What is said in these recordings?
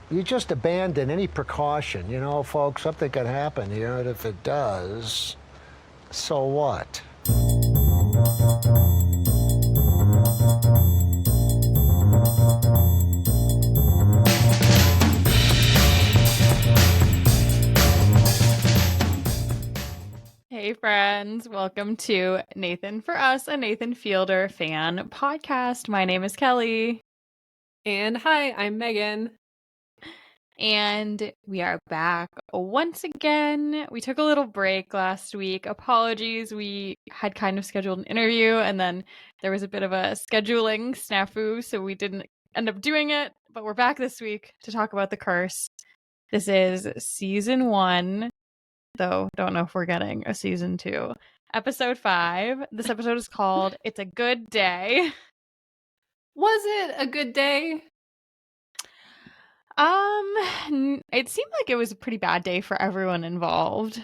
you just abandon any precaution. You know, folks, something could happen here, and if it does, so what? Hey friends, welcome to Nathan for Us, a Nathan Fielder fan podcast. My name is Kelly. And hi, I'm Megan. And we are back once again. We took a little break last week. Apologies, we had kind of scheduled an interview and then there was a bit of a scheduling snafu, so we didn't end up doing it. But we're back this week to talk about The Curse. This is season 1. Though don't know if we're getting a season 2. Episode 5. This episode is called It's a Good Day. Was it a good day? It seemed like it was a pretty bad day for everyone involved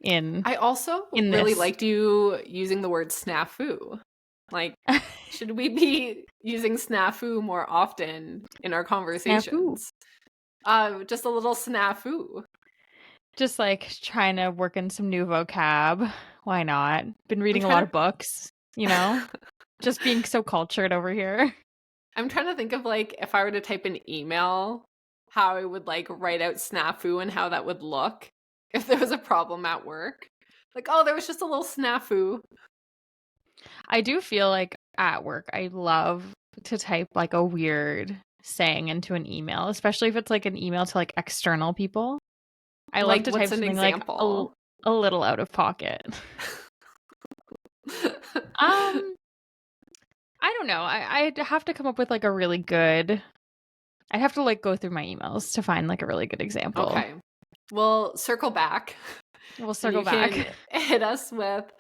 I also really liked you using the word snafu. Like, should we be using snafu more often in our conversations? Just a little snafu. Just like trying to work in some new vocab. Why not? Been reading a lot of books, you know? Just being so cultured over here. I'm trying to think of like if I were to type an email, how I would like write out snafu and how that would look if there was a problem at work. Like, oh, there was just a little snafu. I do feel like at work I love to type like a weird saying into an email, especially if it's like an email to like external people. I like to type something like a little out of pocket. I don't know. I'd have to come up with like a really good. I'd have to like go through my emails to find like a really good example. Okay. We'll circle back. We'll circle back. Hit us with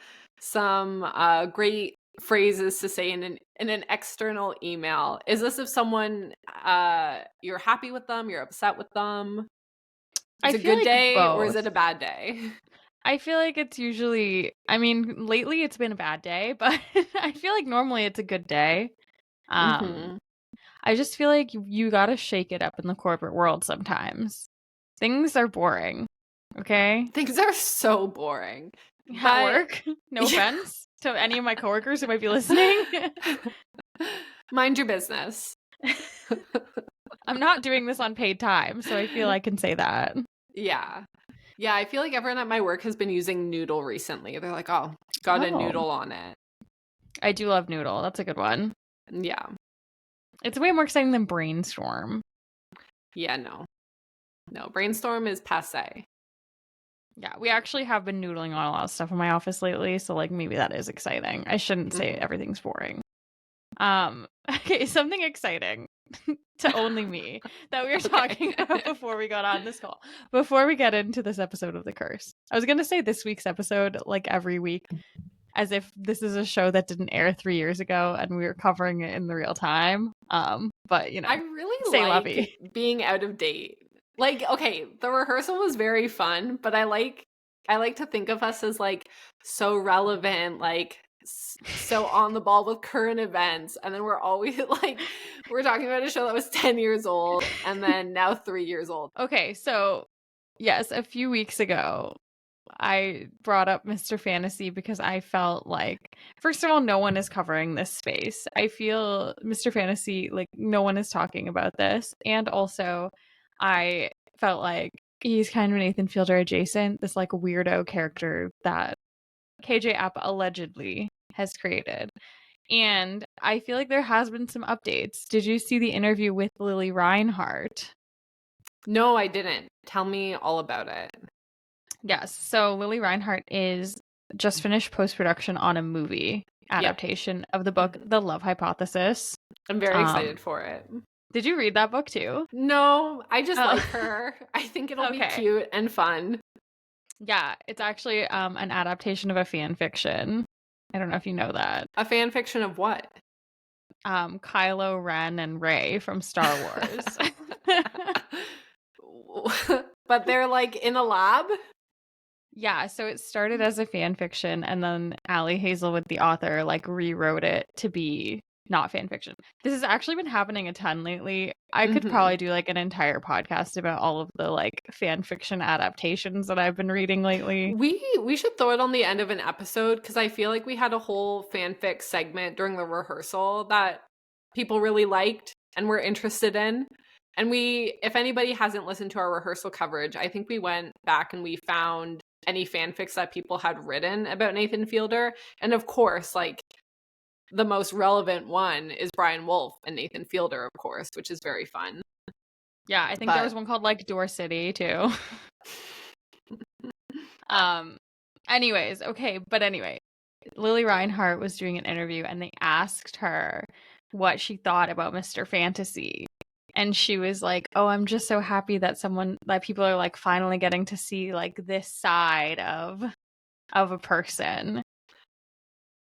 some great phrases to say in an external email. Is this if someone you're happy with them, you're upset with them? Is it a good day or is it a bad day? I feel like it's usually, I mean, lately it's been a bad day, but I feel like normally it's a good day. I just feel like you gotta shake it up in the corporate world sometimes. Things are boring, okay? Things are so boring. At work, no offense to any of my coworkers who might be listening. Mind your business. I'm not doing this on paid time, so I feel I can say that. Yeah. Yeah, I feel like everyone at my work has been using Noodle recently. They're like, oh, got a Noodle on it. I do love Noodle. That's a good one. Yeah. It's way more exciting than Brainstorm. Yeah, no. No, Brainstorm is passé. Yeah, we actually have been noodling on a lot of stuff in my office lately, so like maybe that is exciting. I shouldn't say everything's boring. Okay, something exciting to only me that we were talking about before we got on this call. Before we get into this episode of The Curse. I was going to say this week's episode like every week as if this is a show that didn't air 3 years ago and we were covering it in the real time. But you know, I really like being out of date. Like, okay, the rehearsal was very fun, but I like to think of us as like so relevant, like so on the ball with current events, and then we're always like we're talking about a show that was 10 years old and then now 3 years old. Okay, so yes, a few weeks ago I brought up Mr. Fantasy because I felt like, first of all, no one is covering this space. I feel Mr. Fantasy, like no one is talking about this, and also I felt like he's kind of Nathan Fielder adjacent, this like weirdo character that KJ Apa allegedly has created. And I feel like there has been some updates. Did you see the interview with Lily Reinhart? No, I didn't. Tell me all about it. Yes. So Lily Reinhart is just finished post-production on a movie adaptation of the book The Love Hypothesis. I'm very excited for it. Did you read that book too? No, I just like her. I think it'll be cute and fun. Yeah, it's actually an adaptation of a fan fiction. I don't know if you know that. A fan fiction of what? Kylo Ren and Rey from Star Wars. But they're like in a lab? Yeah, so it started as a fan fiction and then Allie Hazelwood, the author, like rewrote it to be not fan fiction. This has actually been happening a ton lately. I could Mhm. probably do like an entire podcast about all of the like fan fiction adaptations that I've been reading lately. We should throw it on the end of an episode because I feel like we had a whole fanfic segment during the rehearsal that people really liked and were interested in. And if anybody hasn't listened to our rehearsal coverage, I think we went back and we found any fanfics that people had written about Nathan Fielder. And of course, like the most relevant one is Brian Wolf and Nathan Fielder, of course, which is very fun. Yeah, I think there was one called like Door City too. Anyways, okay, but anyway, Lily Reinhart was doing an interview and they asked her what she thought about Mr. Fantasy. And she was like, "Oh, I'm just so happy that people are like finally getting to see like this side of a person."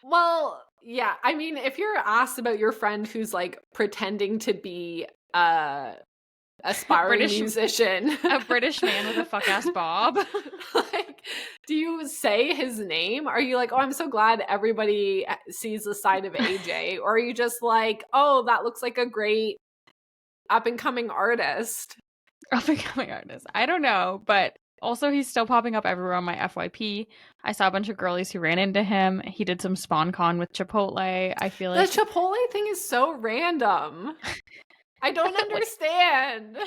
Well, yeah, I mean, if you're asked about your friend who's like pretending to be a aspiring musician, a British man with a fuck ass bob, like, do you say his name? Are you like, "Oh, I'm so glad everybody sees the side of AJ," or are you just like, "Oh, that looks like a great up and coming artist"? Up and coming artist. I don't know, but also he's still popping up everywhere on my FYP. I saw a bunch of girlies who ran into him. He did some SpawnCon with Chipotle. I feel like the Chipotle thing is so random. I don't understand.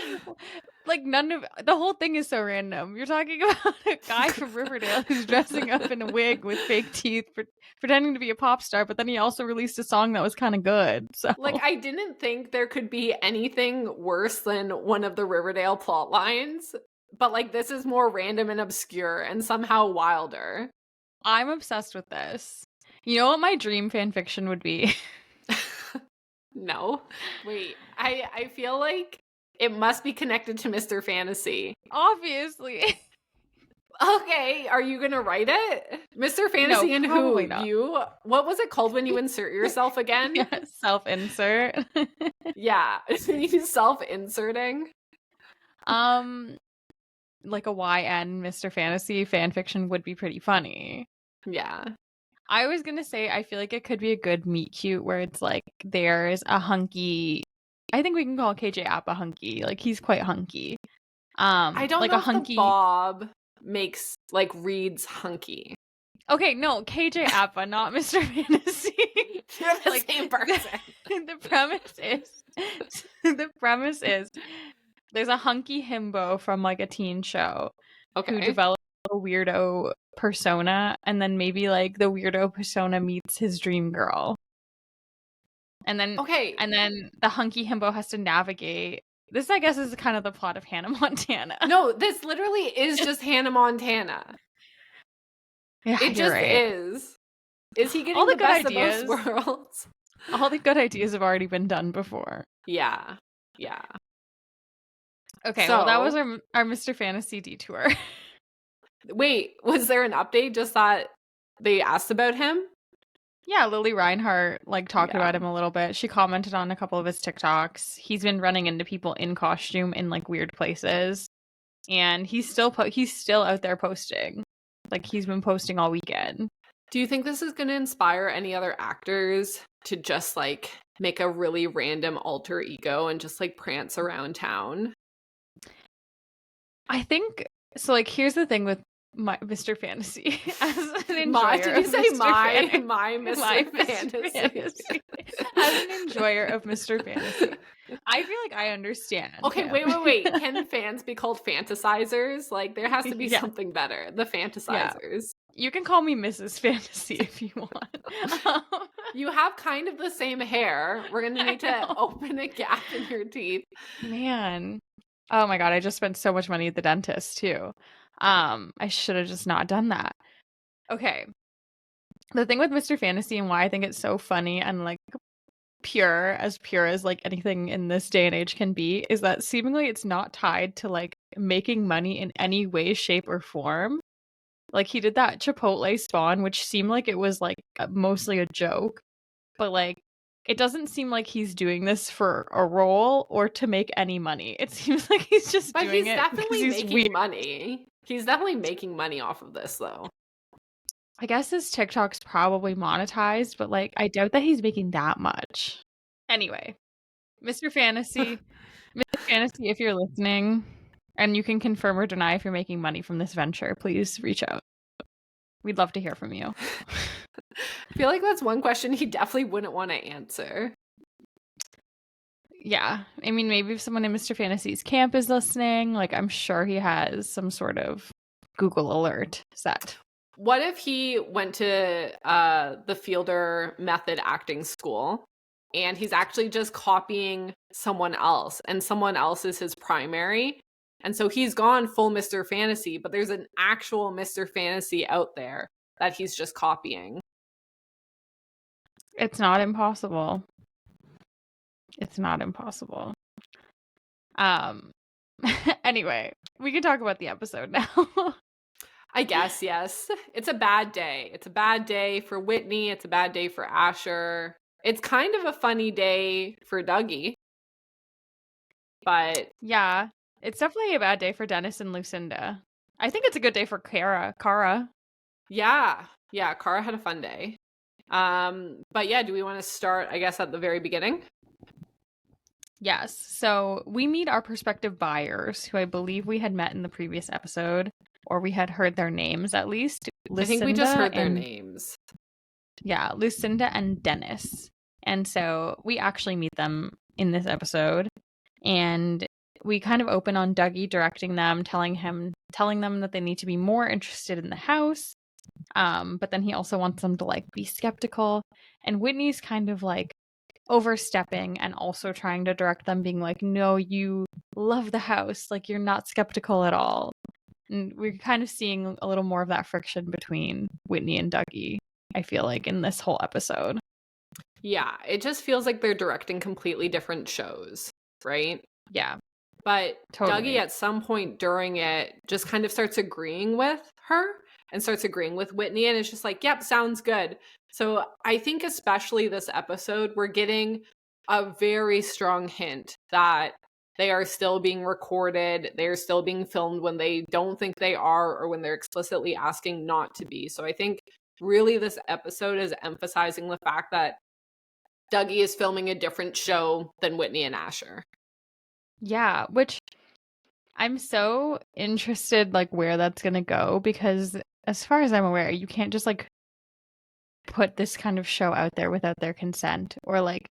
Like the whole thing is so random. You're talking about a guy from Riverdale who's dressing up in a wig with fake teeth, pretending to be a pop star, but then he also released a song that was kind of good. So, like, I didn't think there could be anything worse than one of the Riverdale plot lines, but like this is more random and obscure and somehow wilder. I'm obsessed with this. You know what my dream fan fiction would be? No. Wait, I feel like it must be connected to Mr. Fantasy. Obviously. Okay, are you gonna write it? Mr. Fantasy and who? Not. You? What was it called when you insert yourself again? Yeah, self-insert. Yeah, you self-inserting. Like a YN Mr. Fantasy fan fiction would be pretty funny. Yeah. I was gonna say I feel like it could be a good meet cute where it's like there's a hunky. I think we can call KJ App a hunky. Like he's quite hunky. I don't like know a if hunky the Bob makes like reads hunky. Okay, no, KJ Appa, not Mr. Fantasy. You're the Like, same person. The premise is there's a hunky himbo from like a teen show who develops a weirdo persona, and then maybe like the weirdo persona meets his dream girl. And then the hunky himbo has to navigate. This, I guess, is kind of the plot of Hannah Montana. No, this literally is just Hannah Montana. Yeah, it just is. Is he getting all the the good best ideas, of both worlds? All the good ideas have already been done before. Yeah. Okay, well, that was our Mr. Fantasy detour. Wait, was there an update just that they asked about him? Yeah, Lily Reinhart talked about him a little bit. She commented on a couple of his TikToks. He's been running into people in costume in like weird places, and he's still out there posting. Like he's been posting all weekend. Do you think this is going to inspire any other actors to just like make a really random alter ego and just like prance around town? I think so. Like, here's the thing with my Mr. Fantasy. As an enjoyer, did you say my Mr. Fantasy? As an enjoyer of Mr. Fantasy, I feel like I understand. Okay, him. wait. Can fans be called fantasizers? Like, there has to be something better. The fantasizers. Yeah. You can call me Mrs. Fantasy if you want. You have kind of the same hair. We're gonna need to open a gap in your teeth. Man. Oh my god, I just spent so much money at the dentist too. I should have just not done that. Okay. The thing with Mr. Fantasy and why I think it's so funny and like pure as like anything in this day and age can be is that seemingly it's not tied to like making money in any way, shape, or form. Like he did that Chipotle Spawn, which seemed like it was like mostly a joke, but like it doesn't seem like he's doing this for a role or to make any money. It seems like he's just doing it because he's making money. He's definitely making money off of this, though. I guess his TikTok's probably monetized, but like I doubt that he's making that much. Anyway, Mr. Fantasy, if you're listening, and you can confirm or deny if you're making money from this venture, please reach out. We'd love to hear from you. I feel like that's one question he definitely wouldn't want to answer. Yeah. I mean, maybe if someone in Mr. Fantasy's camp is listening, like, I'm sure he has some sort of Google alert set. What if he went to the Fielder method acting school and he's actually just copying someone else and someone else is his primary? And so he's gone full Mr. Fantasy, but there's an actual Mr. Fantasy out there that he's just copying. It's not impossible. It's not impossible. Anyway, we can talk about the episode now. I guess, yes. It's a bad day. It's a bad day for Whitney. It's a bad day for Asher. It's kind of a funny day for Dougie. But yeah, it's definitely a bad day for Dennis and Lucinda. I think it's a good day for Kara. Yeah, Kara had a fun day. But yeah, do we want to start, I guess, at the very beginning? Yes. So we meet our prospective buyers, who I believe we had met in the previous episode, or we had heard their names at least. I think we just heard their names. Yeah, Lucinda and Dennis. And so we actually meet them in this episode. And we kind of open on Dougie directing them, telling them that they need to be more interested in the house. But then he also wants them to like be skeptical. And Whitney's kind of like overstepping and also trying to direct them, being like, no, you love the house, like you're not skeptical at all. And we're kind of seeing a little more of that friction between Whitney and Dougie, I feel like, in this whole episode. Yeah, it just feels like they're directing completely different shows, right? Yeah. But totally. Dougie at some point during it just kind of starts agreeing with her and starts agreeing with Whitney, and it's just like, yep, sounds good. So I think especially this episode, we're getting a very strong hint that they are still being recorded, they are still being filmed when they don't think they are, or when they're explicitly asking not to be. So I think really this episode is emphasizing the fact that Dougie is filming a different show than Whitney and Asher. Yeah, which I'm so interested like where that's gonna go, because as far as I'm aware, you can't just like put this kind of show out there without their consent. Or like,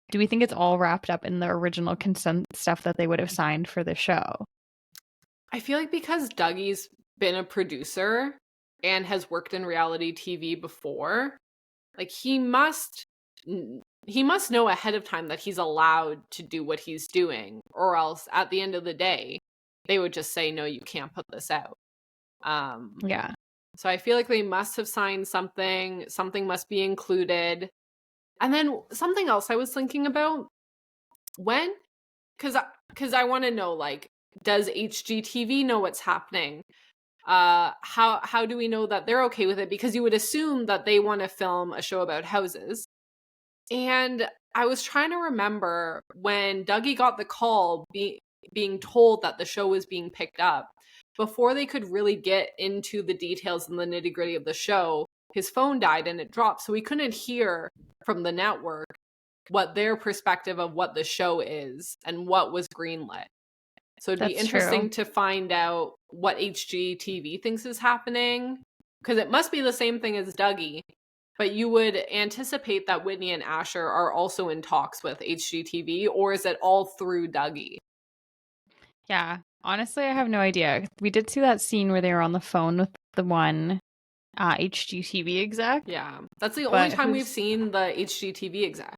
do we think it's all wrapped up in the original consent stuff that they would have signed for the show? I feel like because Dougie's been a producer and has worked in reality TV before, like he must know ahead of time that he's allowed to do what he's doing, or else at the end of the day they would just say, no, you can't put this out. Yeah. So I feel like they must have signed something must be included. And then something else I was thinking about, when, because I want to know, like, does HGTV know what's happening? How do we know that they're okay with it? Because you would assume that they want to film a show about houses. And I was trying to remember when Dougie got the call being told that the show was being picked up, before they could really get into the details and the nitty-gritty of the show, his phone died and it dropped. So we couldn't hear from the network what their perspective of what the show is and what was greenlit. So it'd be interesting to find out what HGTV thinks is happening, because it must be the same thing as Dougie, but you would anticipate that Whitney and Asher are also in talks with HGTV, or is it all through Dougie? Yeah, honestly, I have no idea. We did see that scene where they were on the phone with the one HGTV exec. Yeah, that's the only time we've seen the HGTV exec.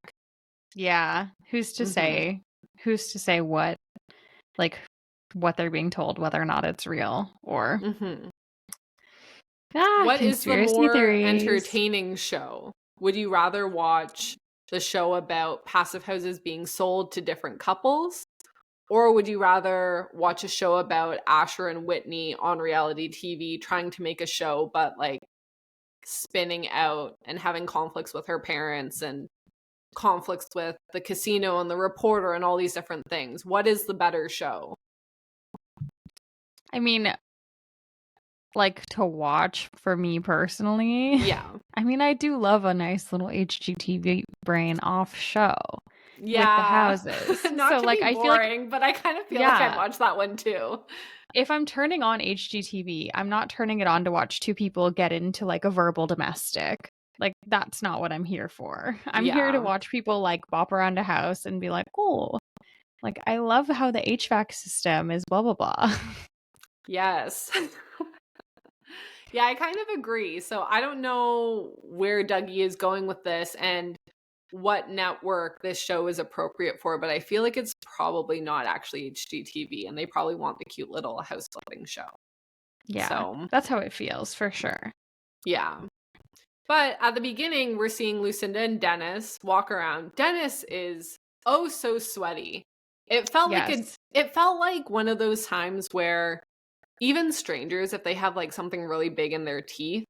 Yeah, who's to say? Who's to say what, like, what they're being told, whether or not it's real, or what is the more theories. entertaining show? Would you rather watch the show about passive houses being sold to different couples, or would you rather watch a show about Asher and Whitney on reality TV trying to make a show, but like spinning out and having conflicts with her parents and conflicts with the casino and the reporter and all these different things? What is the better show? I mean, like, to watch for me personally. Yeah. I mean, I do love a nice little HGTV brain off show. with the houses. Not So to like be I feel like boring, but I kind of feel like I watched that one too. if I'm turning on HGTV, I'm not turning it on to watch two people get into like a verbal domestic. Like that's not what I'm here for. I'm here to watch people like bop around a house and be like, oh, like I love how the HVAC system is blah blah blah. Yes. Yeah, I kind of agree. So I don't know where Dougie is going with this and what network this show is appropriate for, but I feel like it's probably not actually HGTV, and they probably want the cute little house flipping show. Yeah, so that's how it feels for sure. Yeah. But at the beginning, we're seeing Lucinda and Dennis walk around. Dennis is oh so sweaty. It felt like one of those times where even strangers, if they have like something really big in their teeth,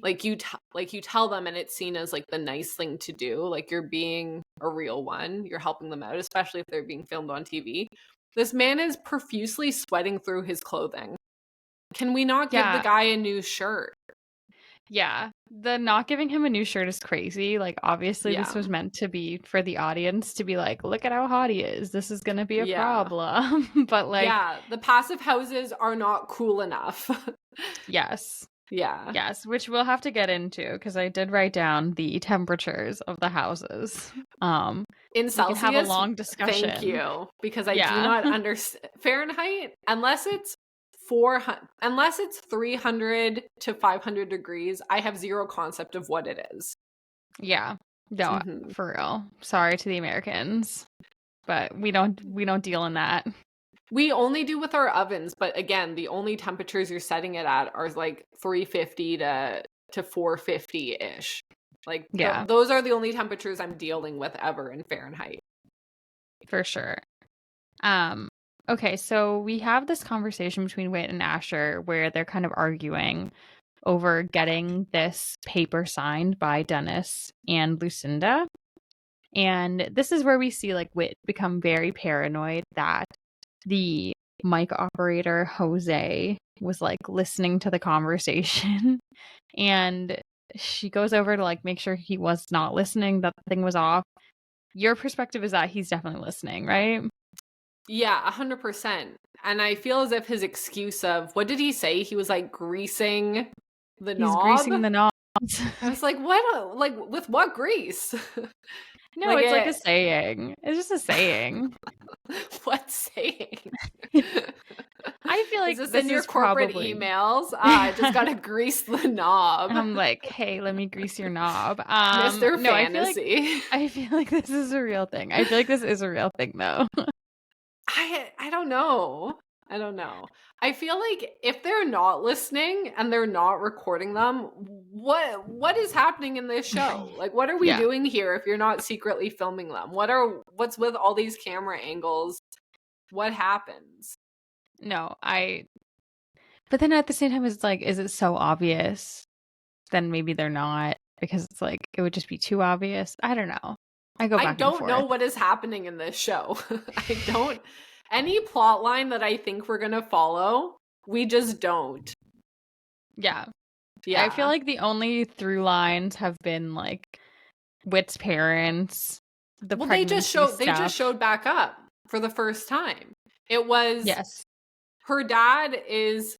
like you tell them and it's seen as like the nice thing to do, like you're being a real one, you're helping them out, especially if they're being filmed on TV. This man is profusely sweating through his clothing. Can we not give the guy a new shirt? Yeah, the not giving him a new shirt is crazy. Like, obviously, this was meant to be for the audience to be like, look at how hot he is. This is going to be a problem. But, like, yeah, the passive houses are not cool enough. Yes. Yeah. Yes, which we'll have to get into because I did write down the temperatures of the houses. In Celsius, we can have a long discussion. Thank you, because I do not understand Fahrenheit unless it's 300 to 500 degrees. I have zero concept of what it is. Yeah, no, for real. Sorry to the Americans, but we don't deal in that. We only do with our ovens, but again, the only temperatures you're setting it at are like 350 to 450 ish. Like those are the only temperatures I'm dealing with ever in Fahrenheit. For sure. Okay, so we have this conversation between Whit and Asher where they're kind of arguing over getting this paper signed by Dennis and Lucinda. And this is where we see like Whit become very paranoid that the mic operator, Jose, was like listening to the conversation. And she goes over to like make sure he was not listening, that the thing was off. Your perspective is that he's definitely listening, right? Yeah, 100%. And I feel as if his excuse of, what did he say? He was like greasing the knob. He's greasing the knob. I was like, what? Like, with what grease? No, like it's like a saying. It's just a saying. What saying? I feel like is this in your corporate emails? I just gotta grease the knob. I'm like, hey, let me grease your knob. Mr. Fantasy. I feel like this is a real thing. I feel like this is a real thing, though. I don't know. I don't know. I feel like if they're not listening and they're not recording them, what is happening in this show? Like, what are we doing here if you're not secretly filming them? What's with all these camera angles? What happens? No, but then at the same time, it's like, is it so obvious? Then maybe they're not, because it's like, it would just be too obvious. I don't know. I don't know what is happening in this show. Any plot line that I think we're gonna follow, we just don't. Yeah. I feel like the only through lines have been like Whit's parents. They just showed back up for the first time. It was her dad is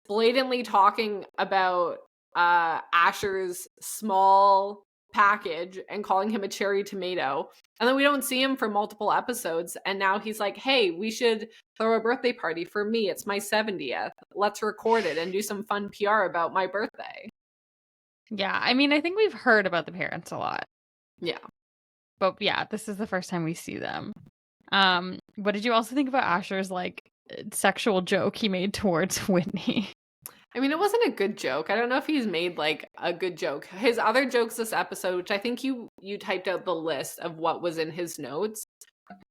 blatantly talking about Asher's small package and calling him a cherry tomato, and then we don't see him for multiple episodes, and now he's like, hey, we should throw a birthday party for me, it's my 70th, let's record it and do some fun PR about my birthday. I mean, I think we've heard about the parents a lot, but this is the first time we see them. What did you also think about Asher's like sexual joke he made towards Whitney? I mean, it wasn't a good joke. I don't know if he's made like a good joke. His other jokes this episode, which I think you typed out the list of what was in his notes,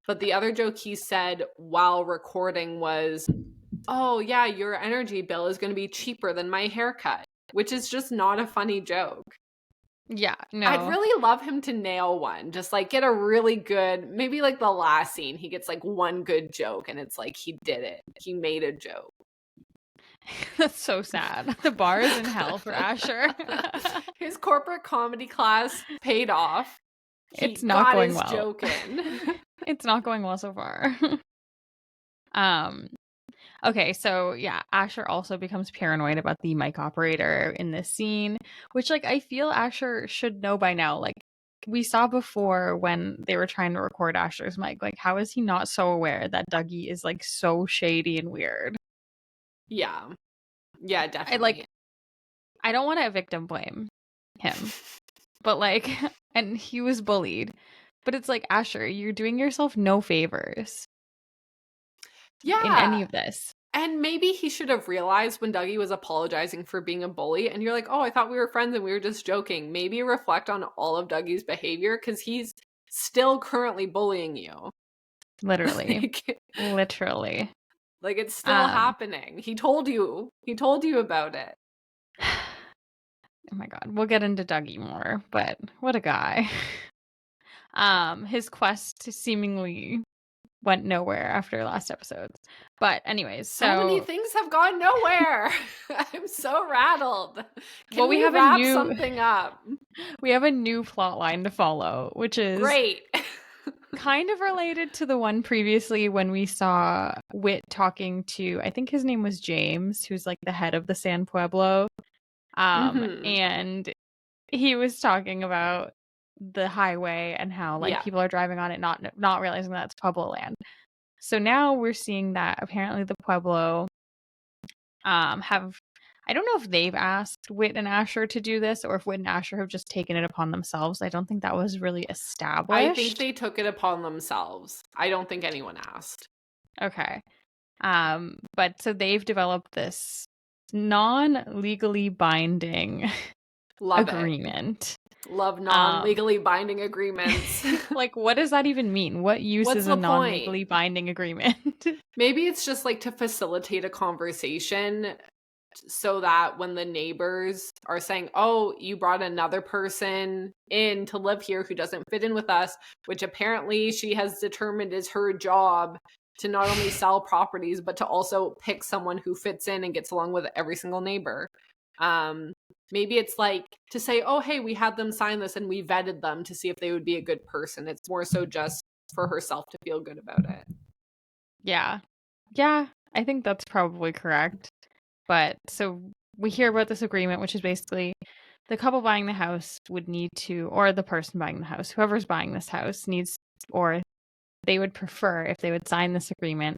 but the other joke he said while recording was, oh yeah, your energy bill is going to be cheaper than my haircut, which is just not a funny joke. Yeah, no. I'd really love him to nail one. Just like get a really good, maybe like the last scene, he gets like one good joke and it's like he did it. He made a joke. That's so sad. The bar is in hell for Asher. His corporate comedy class paid off. It's not going well. Joking. It's not going well so far. Okay, so yeah, Asher also becomes paranoid about the mic operator in this scene, which like I feel Asher should know by now. Like we saw before when they were trying to record Asher's mic, like how is he not so aware that Dougie is like so shady and weird? Yeah. Yeah, definitely. I don't want to victim blame him, but like, and he was bullied, but it's like, Asher, you're doing yourself no favors in any Yeah. of this. And maybe he should have realized when Dougie was apologizing for being a bully, and you're like, oh, I thought we were friends and we were just joking. Maybe reflect on all of Dougie's behavior because he's still currently bullying you. Literally. Literally. Like it's still happening. He told you about it. Oh my god, we'll get into Dougie more, but what a guy. His quest seemingly went nowhere after last episode. But anyways, so many things have gone nowhere. I'm so rattled. Can we have wrap something up? We have a new plot line to follow, which is great. Kind of related to the one previously when we saw Wit talking to, I think his name was James, who's like the head of the San Pueblo. And he was talking about the highway and how like people are driving on it not realizing that it's Pueblo land. So now we're seeing that apparently the Pueblo have, I don't know if they've asked Wit and Asher to do this or if Wit and Asher have just taken it upon themselves. I don't think that was really established. I think they took it upon themselves. I don't think anyone asked. Okay. But so they've developed this non-legally binding agreement. Love non-legally binding agreements. Like, what does that even mean? What use is a non-legally binding agreement? Maybe it's just like to facilitate a conversation so that when the neighbors are saying, oh, you brought another person in to live here who doesn't fit in with us, which apparently she has determined is her job to not only sell properties, but to also pick someone who fits in and gets along with every single neighbor. Maybe it's like to say, oh, hey, we had them sign this and we vetted them to see if they would be a good person. It's more so just for herself to feel good about it. Yeah. Yeah, I think that's probably correct. But so we hear about this agreement, which is basically the couple buying the house would need to, or the person buying the house, whoever's buying this house needs, or they would prefer if they would sign this agreement,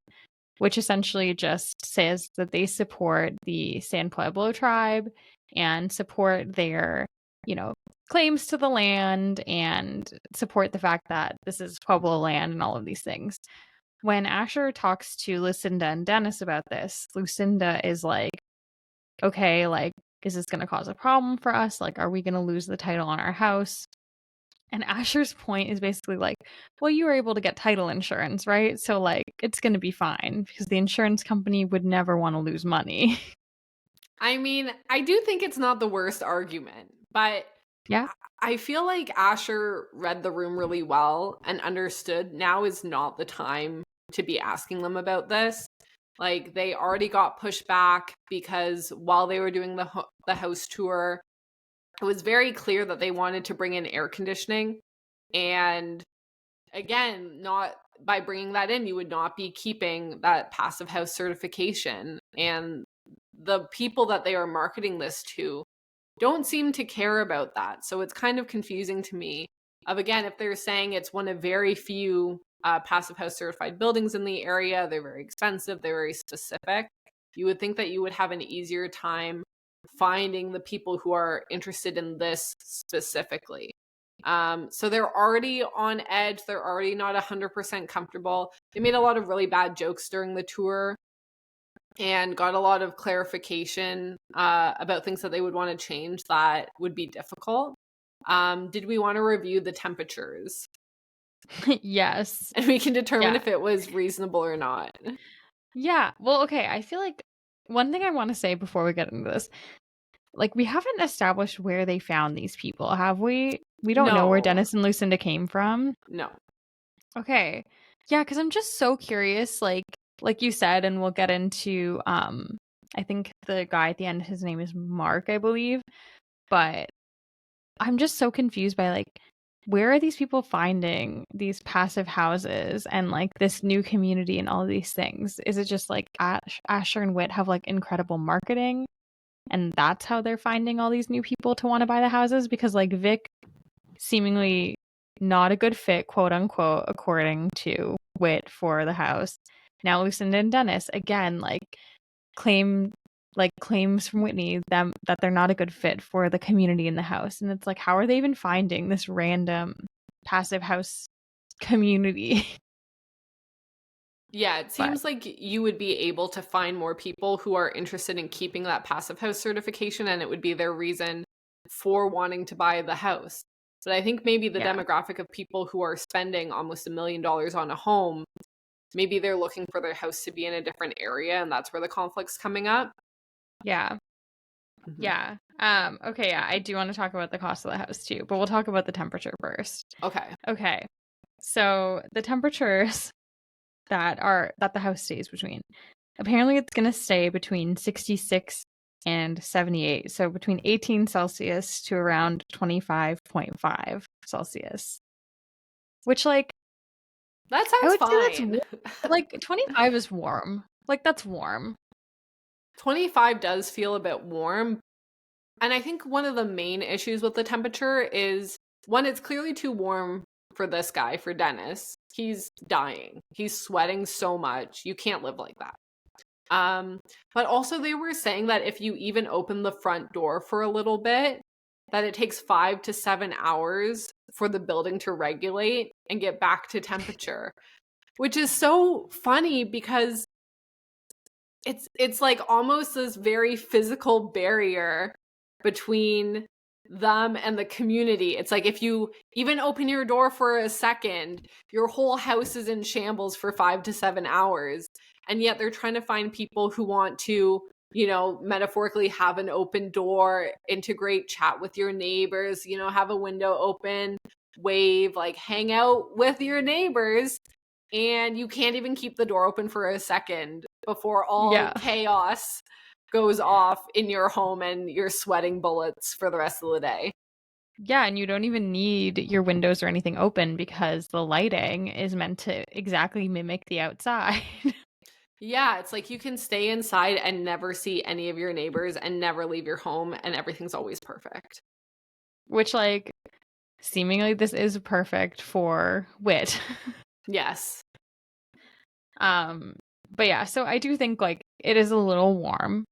which essentially just says that they support the San Pueblo tribe and support their, claims to the land and support the fact that this is Pueblo land and all of these things. When Asher talks to Lucinda and Dennis about this, Lucinda is like, okay, like, is this going to cause a problem for us? Like, are we going to lose the title on our house? And Asher's point is basically like, well, you were able to get title insurance, right? So, like, it's going to be fine because the insurance company would never want to lose money. I mean, I do think it's not the worst argument, but yeah, I feel like Asher read the room really well and understood now is not the time to be asking them about this. Like, they already got pushed back because while they were doing the house tour, it was very clear that they wanted to bring in air conditioning. And again, not by bringing that in, you would not be keeping that passive house certification. And the people that they are marketing this to don't seem to care about that. So it's kind of confusing to me of, again, if they're saying it's one of very few passive house certified buildings in the area, they're very expensive, they're very specific, you would think that you would have an easier time finding the people who are interested in this specifically. So they're already on edge. They're already not 100% comfortable. They made a lot of really bad jokes during the tour and got a lot of clarification about things that they would want to change that would be difficult. Did we want to review the temperatures? Yes. And we can determine if it was reasonable or not. Yeah. Well, okay. I feel like one thing I want to say before we get into this, like, we haven't established where they found these people, have we? We don't know where Dennis and Lucinda came from. No. Okay. Yeah, because I'm just so curious, like you said, and we'll get into, I think the guy at the end, his name is Mark, I believe. But I'm just so confused by, like, where are these people finding these passive houses and like this new community and all of these things? Is it just like Asher and Whit have like incredible marketing and that's how they're finding all these new people to want to buy the houses? Because like Vic, seemingly not a good fit, quote unquote, according to Whit for the house. Now Lucinda and Dennis, again, claims from Whitney that they're not a good fit for the community in the house. And it's like, how are they even finding this random passive house community? Yeah, it seems like you would be able to find more people who are interested in keeping that passive house certification, and it would be their reason for wanting to buy the house. But I think maybe the demographic of people who are spending almost $1 million on a home, maybe they're looking for their house to be in a different area, and that's where the conflict's coming up. Yeah. Mhm. Yeah. Okay, yeah, I do want to talk about the cost of the house too, but we'll talk about the temperature first. Okay. So the temperatures that the house stays between. Apparently it's going to stay between 66 and 78. So between 18 Celsius to around 25.5 Celsius. Which like that I sounds would say that's fine. like 25 is warm. Like that's warm. 25 does feel a bit warm. And I think one of the main issues with the temperature is, one, it's clearly too warm for this guy, for Dennis. He's dying. He's sweating so much. You can't live like that. But also they were saying that if you even open the front door for a little bit, that it takes 5 to 7 hours for the building to regulate and get back to temperature, which is so funny because it's like almost this very physical barrier between them and the community. It's like if you even open your door for a second, your whole house is in shambles for 5 to 7 hours. And yet they're trying to find people who want to, you know, metaphorically have an open door, integrate, chat with your neighbors, you know, have a window open, wave, like hang out with your neighbors. And you can't even keep the door open for a second before all chaos goes off in your home and you're sweating bullets for the rest of the day. Yeah, and you don't even need your windows or anything open because the lighting is meant to exactly mimic the outside. Yeah, it's like you can stay inside and never see any of your neighbors and never leave your home and everything's always perfect. Which, like, seemingly this is perfect for Whit. Yes. But yeah, so I do think, like, it is a little warm.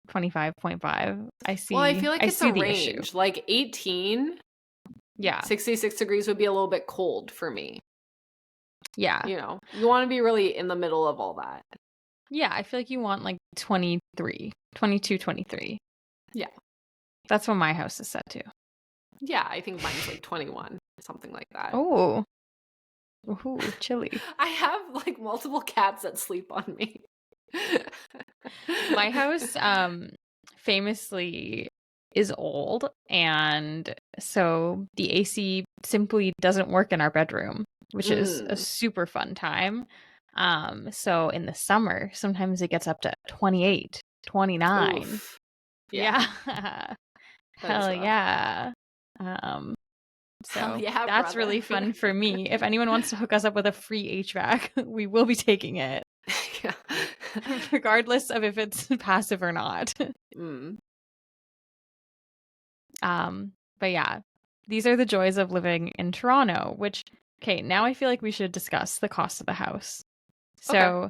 25.5. I see. Well, I feel like it's a range. Issue. Like 18, 66 degrees would be a little bit cold for me. Yeah. You know, you want to be really in the middle of all that. Yeah, I feel like you want like 23, 22, 23. Yeah. That's what my house is set to. Yeah, I think mine's like 21, something like that. Oh. Ooh, chilly. I have like multiple cats that sleep on me. My house famously is old, and so the AC simply doesn't work in our bedroom, which is a super fun time. So in the summer, sometimes it gets up to 28, 29. Oof. Yeah. Hell yeah. So yeah, that's brother. really fun for me. If anyone wants to hook us up with a free HVAC, we will be taking it. Yeah. Regardless of if it's passive or not. But yeah, these are the joys of living in Toronto, which, okay, now I feel like we should discuss the cost of the house. So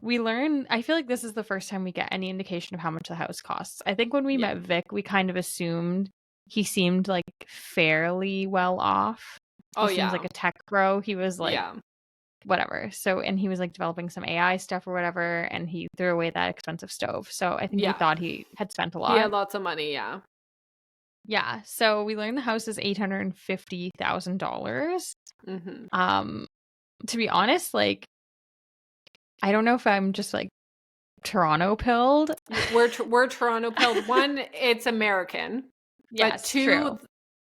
we learn, I feel like this is the first time we get any indication of how much the house costs. I think when we met Vic, we kind of assumed he seemed like fairly well off. He seems like a tech bro. He was like, whatever. So, and he was like developing some AI stuff or whatever, and he threw away that expensive stove. So I think we thought he had spent a lot. He had lots of money, Yeah. So we learned the house is $850,000. To be honest, like, I don't know if I'm just like Toronto pilled. We're Toronto pilled. One, it's American. Yes, but two, true.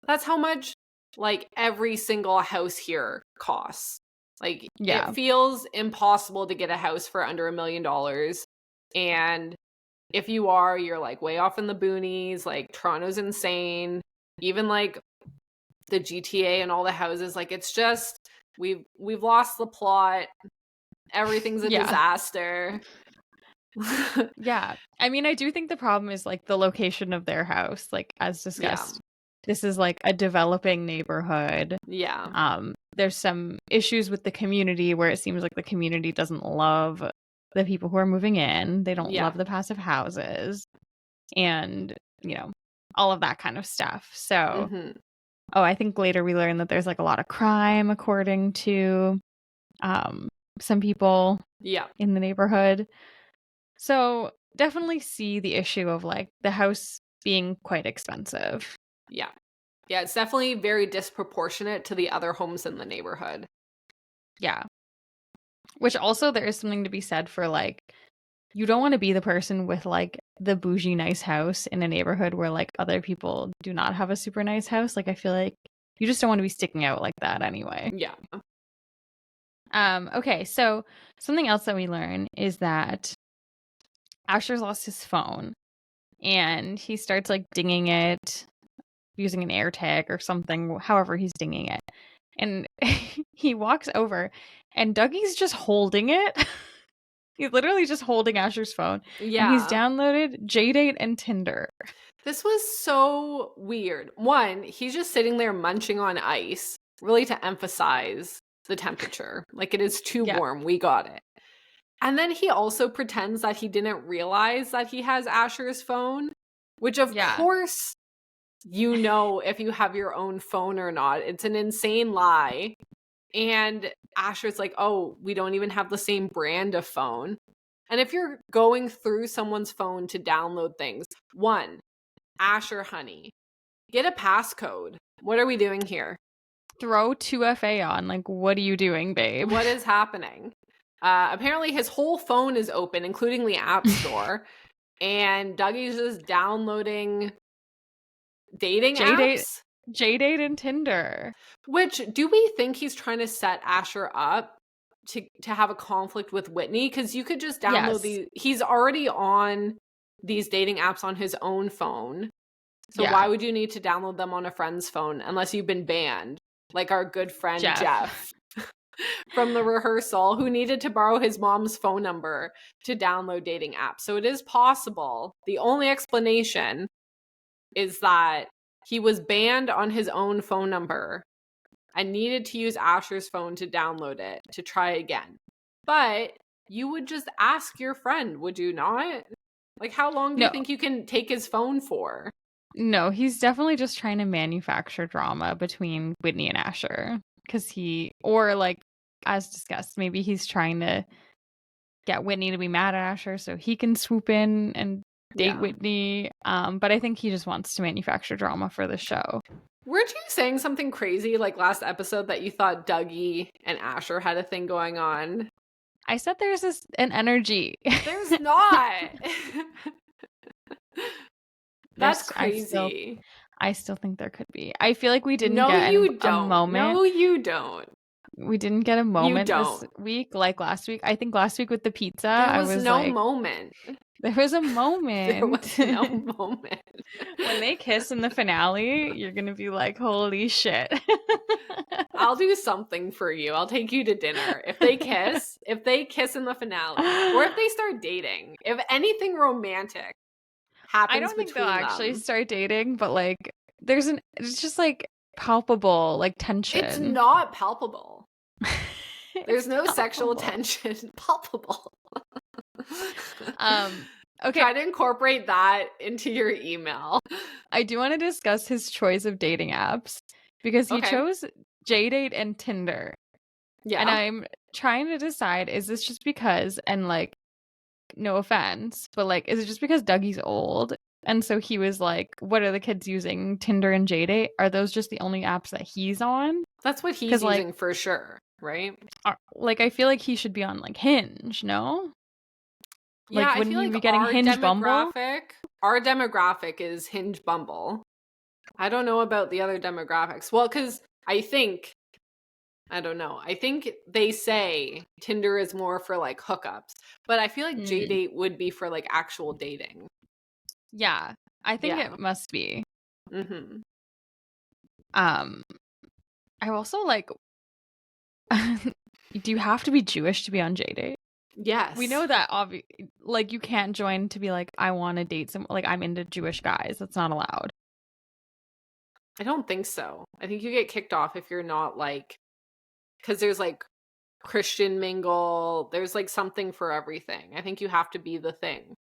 That's how much like every single house here costs. Like it feels impossible to get a house for under $1 million. And if you are, you're like way off in the boonies. Like Toronto's insane. Even like the GTA and all the houses. Like, it's just we've lost the plot. Everything's a disaster. Yeah. I mean, I do think the problem is like the location of their house, like as discussed. This is like a developing neighborhood. Yeah. There's some issues with the community where it seems like the community doesn't love the people who are moving in. They don't love the passive houses and, you know, all of that kind of stuff. So, I think later we learn that there's like a lot of crime according to some people in the neighborhood. So definitely see the issue of like the house being quite expensive. Yeah. Yeah, it's definitely very disproportionate to the other homes in the neighborhood. Yeah. Which also there is something to be said for like, you don't want to be the person with like the bougie nice house in a neighborhood where like other people do not have a super nice house. Like I feel like you just don't want to be sticking out like that anyway. Yeah. Okay, so something else that we learn is that Asher's lost his phone and he starts like dinging it using an air tag or something, however he's dinging it. And he walks over and Dougie's just holding it. He's literally just holding Asher's phone. Yeah. And he's downloaded JDate and Tinder. This was so weird. One, he's just sitting there munching on ice, really to emphasize the temperature. Like, it is too warm. We got it. And then he also pretends that he didn't realize that he has Asher's phone, which of course you know if you have your own phone or not. It's an insane lie. And Asher's like, oh, we don't even have the same brand of phone. And if you're going through someone's phone to download things, one, Asher, honey, get a passcode. What are we doing here? Throw 2FA on. Like, what are you doing, babe? What is happening? Apparently his whole phone is open, including the app store. And Dougie's just downloading dating apps. JDate and Tinder. Which, do we think he's trying to set Asher up to have a conflict with Whitney? Because you could just download these. He's already on these dating apps on his own phone. So why would you need to download them on a friend's phone unless you've been banned? Like our good friend Jeff from the rehearsal, who needed to borrow his mom's phone number to download dating apps. So it is possible. The only explanation is that he was banned on his own phone number and needed to use Asher's phone to download it to try again. But you would just ask your friend, would you not? Like, how long do you think you can take his phone for? No, he's definitely just trying to manufacture drama between Whitney and Asher. Because or like, as discussed, maybe he's trying to get Whitney to be mad at Asher so he can swoop in and date Whitney. But I think he just wants to manufacture drama for the show. Weren't you saying something crazy like last episode that you thought Dougie and Asher had a thing going on? I said there's an energy. There's not. That's crazy. I still think there could be. I feel like we didn't get a moment. No, you don't. We didn't get a moment this week like last week. I think last week with the pizza, there was no moment. There was a moment. There was no moment. When they kiss in the finale, you're going to be like, holy shit. I'll do something for you. I'll take you to dinner. If they kiss in the finale, or if they start dating, if anything romantic happens, I don't think they'll them, actually start dating, but like, it's just like palpable, like tension. It's not palpable. There's no sexual tension. Palpable. Okay. Try to incorporate that into your email. I do want to discuss his choice of dating apps because he chose JDate and Tinder. Yeah. And I'm trying to decide, is this just because, and like, no offense, but like, is it just because Dougie's old? And so he was like, what are the kids using? Tinder and JDate? Are those just the only apps that he's on? That's what he's using, like, for sure, right? Like, I feel like he should be on like Hinge, no? Yeah, like, wouldn't he be getting Hinge Bumble? Our demographic is Hinge Bumble. I don't know about the other demographics. Well, because I don't know. I think they say Tinder is more for like hookups, but I feel like JDate would be for like actual dating. Yeah, I think it must be. Mm-hmm. I also like. Do you have to be Jewish to be on JDate? Yes. We know that like you can't join to be like, I want to date some, like I'm into Jewish guys. That's not allowed. I don't think so. I think you get kicked off if you're not like, because there's like Christian mingle. There's like something for everything. I think you have to be the thing.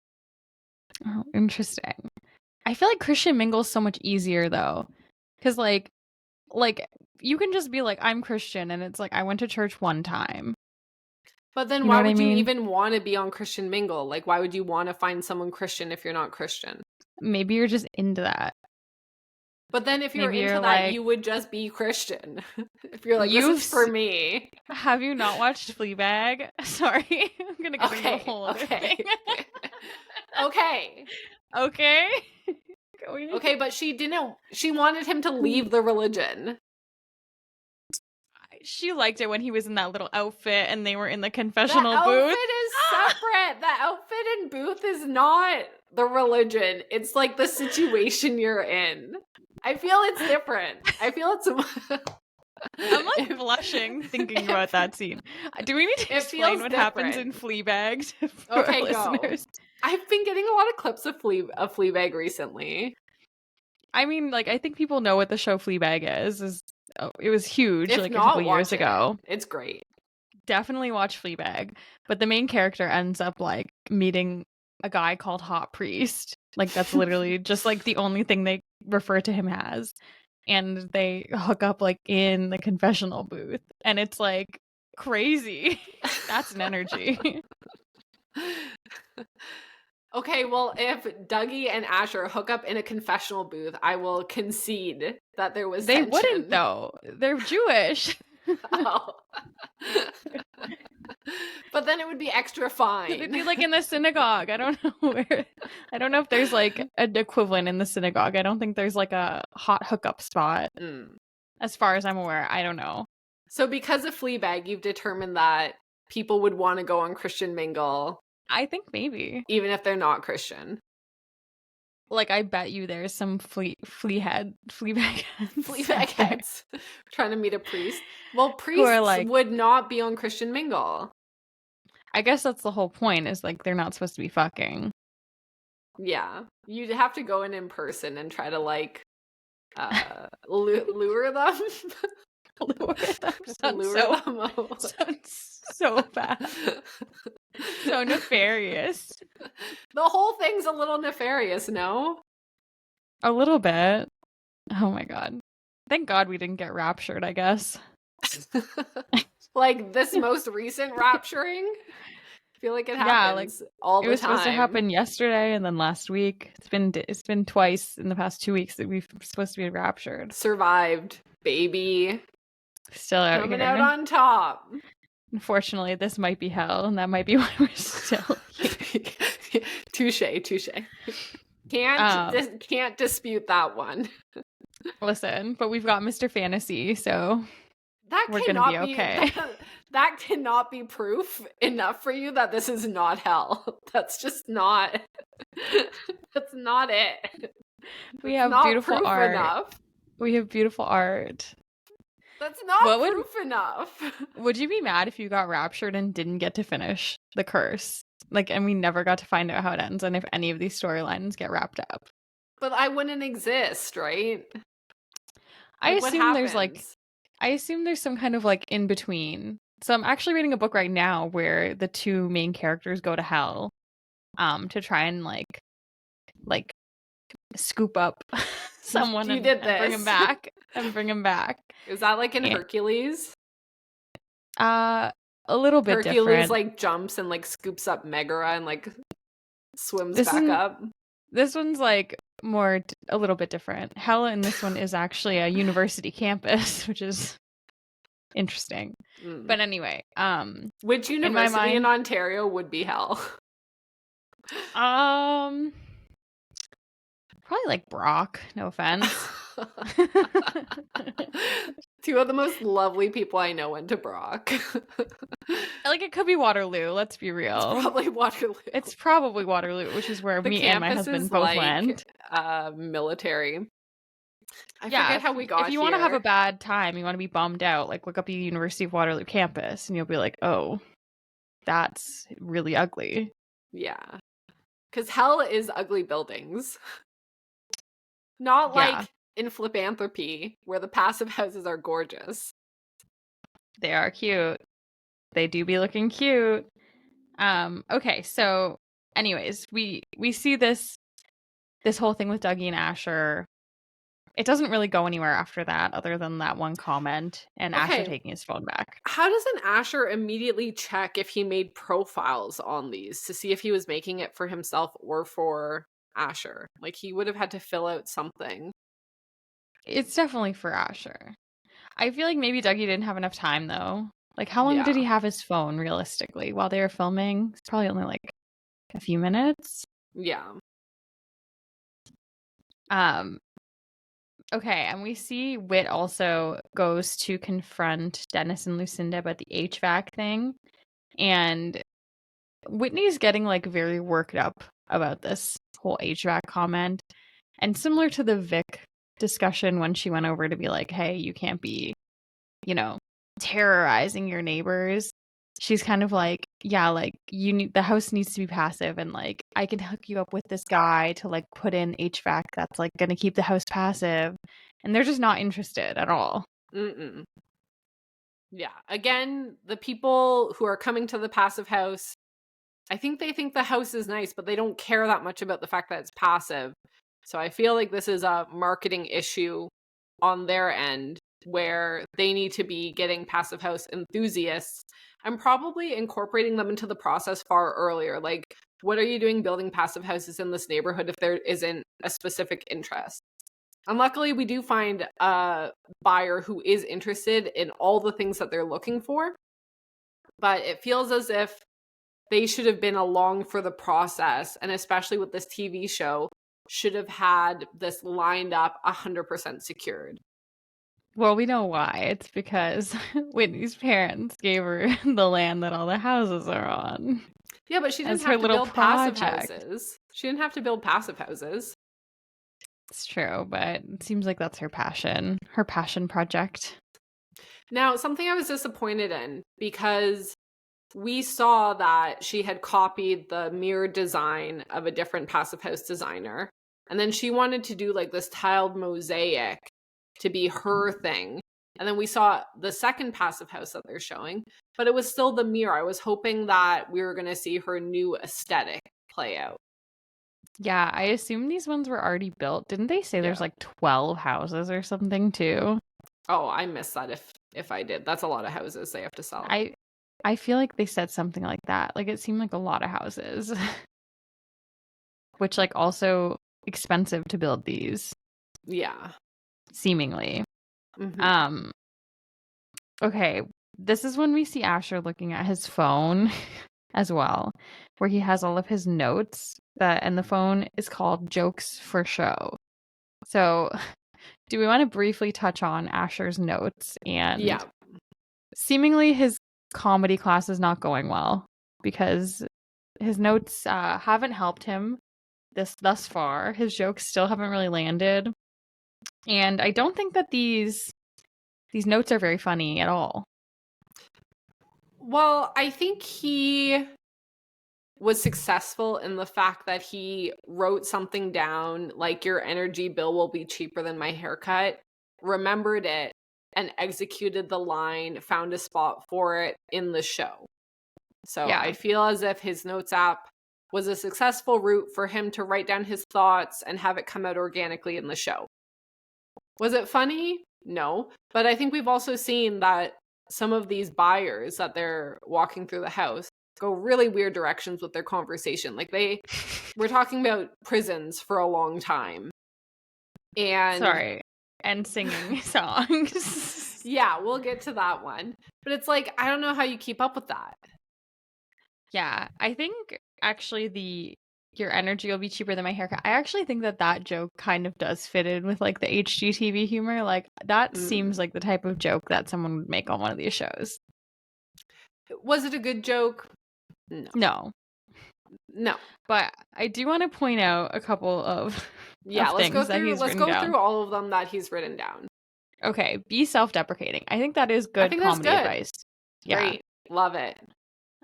Oh, interesting. I feel like Christian mingle is so much easier though. Because like you can just be like, I'm Christian, and it's like I went to church one time. But then You know why what I would you mean? even want to be on Christian mingle? Like, why would you want to find someone Christian if you're not Christian? Maybe you're just into that. But then if you're Maybe into you're that, like- you would just be Christian. If you're like, this You've is for me. Have you not watched Fleabag? Sorry, I'm gonna get into a whole other thing. Okay. Okay. Okay, but she wanted him to leave the religion. She liked it when he was in that little outfit and they were in the confessional The booth. outfit is separate. The outfit and booth is not the religion. It's like the situation you're in. I feel it's different. I feel it's I'm like blushing thinking about that scene. Do we need to It explain feels what happens in different. Fleabag for our Okay, go. listeners? I've been getting a lot of clips of Fleabag recently. I mean, like, I think people know what the show Fleabag is it was huge If like not, a couple years watch it. ago. It's great. Definitely watch Fleabag. But the main character ends up like meeting a guy called Hot Priest. Like that's literally just like the only thing they refer to him as. And they hook up like in the confessional booth. And it's like crazy. That's an energy. Okay, well, if Dougie and Asher hook up in a confessional booth, I will concede that there was They tension. wouldn't though. They're Jewish. Oh. But then it would be extra fine. It'd be like in the synagogue. I don't know where. I don't know if there's like an equivalent in the synagogue. I don't think there's like a hot hookup spot. As far as I'm aware, I don't know. So because of Fleabag, you've determined that people would want to go on Christian mingle. I think maybe. Even if they're not Christian. Like, I bet you there's some Fleabag heads. Fleabag heads trying to meet a priest. Well, priests like, would not be on Christian mingle. I guess that's the whole point, is like they're not supposed to be fucking. Yeah. You'd have to go in person and try to like lure them. Lure them. Sounds so bad. So nefarious. The whole thing's a little nefarious, no? A little bit. Oh my god. Thank God we didn't get raptured, I guess. Like this most recent rapturing? I feel like it happens all the time. It was supposed to happen yesterday and then last week. It's been twice in the past 2 weeks that we've supposed to be raptured. Survived, baby. Still out Coming here. out on top. Unfortunately, this might be hell, and that might be why we're still here. Touche. Can't dispute that one. Listen, but we've got Mr. Fantasy, so we're gonna be okay. That cannot be proof enough for you that this is not hell. That's just not. That's not it. We have beautiful art. Enough. We have beautiful art. That's not proof enough. Would you be mad if you got raptured and didn't get to finish the curse? Like, and we never got to find out how it ends, and if any of these storylines get wrapped up. But I wouldn't exist, right? I assume there's some kind of like in between. So I'm actually reading a book right now where the two main characters go to hell, to try and like scoop up someone and bring him back. Is that like in Hercules? A little bit Hercules different. like jumps and like scoops up Megara and like swims back up. This one's like a little bit different. Hell in this one is actually a university campus, which is interesting. But anyway, which university in Ontario would be hell? Probably like Brock, no offense. Two of the most lovely people I know went to Brock. Like, it could be Waterloo, let's be real. It's probably Waterloo. Which is where me and my husband both went. Military. I Yeah, forget how we got if you want to have a here. bad time, you want to be bummed out, like look up the University of Waterloo campus and you'll be like, oh, that's really ugly. Yeah. Because hell is ugly buildings. Not Yeah. like in Flipanthropy, where the passive houses are gorgeous. They are cute. They do be looking cute. Okay, so anyways, we see this whole thing with Dougie and Asher. It doesn't really go anywhere after that, other than that one comment and Asher Okay. taking his phone back. How doesn't Asher immediately check if he made profiles on these to see if he was making it for himself or for Asher? Like, he would have had to fill out something. It's definitely for Asher. I feel like maybe Dougie didn't have enough time though. Like, how long did he have his phone realistically while they were filming? It's probably only like a few minutes. Yeah. Okay, and we see Whit also goes to confront Dennis and Lucinda about the HVAC thing. And Whitney's getting like very worked up about this whole HVAC comment. And similar to the Vic discussion when she went over to be like, hey, you can't be, terrorizing your neighbors. She's kind of like, yeah, like the house needs to be passive, and like I can hook you up with this guy to like put in HVAC that's like gonna keep the house passive, and they're just not interested at all. Mm-mm. Yeah. Again, the people who are coming to the passive house, I think they think the house is nice, but they don't care that much about the fact that it's passive. So I feel like this is a marketing issue on their end where they need to be getting passive house enthusiasts and probably incorporating them into the process far earlier. Like, what are you doing building passive houses in this neighborhood if there isn't a specific interest? And luckily, we do find a buyer who is interested in all the things that they're looking for. But it feels as if they should have been along for the process, and especially with this TV show, should have had this lined up 100% secured. Well, we know why. It's because Whitney's parents gave her the land that all the houses are on. Yeah, but she didn't As her have to little build passive project. houses. She didn't have to build passive houses. It's true, but it seems like that's her passion project. Now, something I was disappointed in, because we saw that she had copied the mirror design of a different passive house designer. And then she wanted to do like this tiled mosaic to be her thing. And then we saw the second passive house that they're showing, but it was still the mirror. I was hoping that we were going to see her new aesthetic play out. Yeah, I assume these ones were already built. Didn't they say there's like 12 houses or something too? Oh, I missed that if I did. That's a lot of houses they have to sell. I feel like they said something like that. Like it seemed like a lot of houses. Which like also expensive to build these. Yeah. Seemingly. Mm-hmm. Okay, this is when we see Asher looking at his phone as well, where he has all of his notes and the phone is called Jokes for Show. So, do we want to briefly touch on Asher's notes? And seemingly his comedy class is not going well because his notes haven't helped him thus far. His jokes still haven't really landed. And I don't think that these notes are very funny at all. Well, I think he was successful in the fact that he wrote something down like your energy bill will be cheaper than my haircut, remembered it, and executed the line, found a spot for it in the show. So yeah. I feel as if his notes app was a successful route for him to write down his thoughts and have it come out organically in the show. Was it funny? No. But I think we've also seen that some of these buyers that they're walking through the house go really weird directions with their conversation. Like we're talking about prisons for a long time. And singing songs. Yeah, we'll get to that one. But it's like, I don't know how you keep up with that. Yeah, I think actually your energy will be cheaper than my haircut. I actually think that joke kind of does fit in with like the HGTV humor. Like that seems like the type of joke that someone would make on one of these shows. Was it a good joke? No. No. But I do want to point out a couple of Yeah, let's go things that through he's written down. all of them that he's written down. Okay, be self-deprecating. I think that is I good think that's comedy good. advice. Yeah. Great. Love it.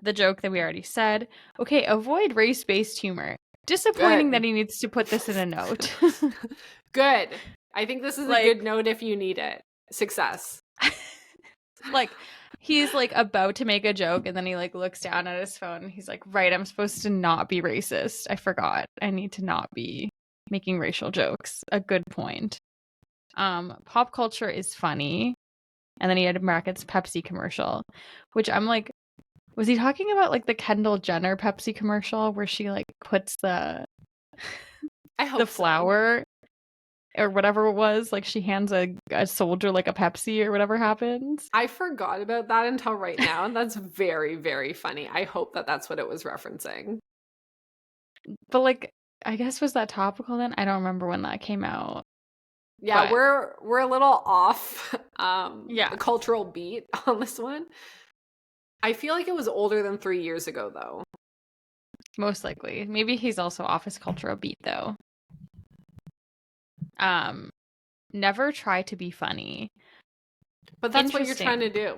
The joke that we already said. Okay, avoid race-based humor. Disappointing Good. that he needs to put this in a note. Good. I think this is a good note if you need it. Success. Like, he's like about to make a joke and then he like looks down at his phone and he's like, right, I'm supposed to not be racist. I forgot. I need to not be making racial jokes. A good point. Pop culture is funny. And then he had in brackets Pepsi commercial, which I'm like, was he talking about like the Kendall Jenner Pepsi commercial where she like puts the flour or whatever it was, like she hands a soldier like a Pepsi or whatever happens? I forgot about that until right now, and that's very, very funny. I hope that that's what it was referencing. But like, I guess was that topical then? I don't remember when that came out. Yeah, but we're a little off Yeah. cultural beat on this one. I feel like it was older than 3 years ago, though. Most likely. Maybe he's also off his cultural beat, though. Never try to be funny. But that's what you're trying to do.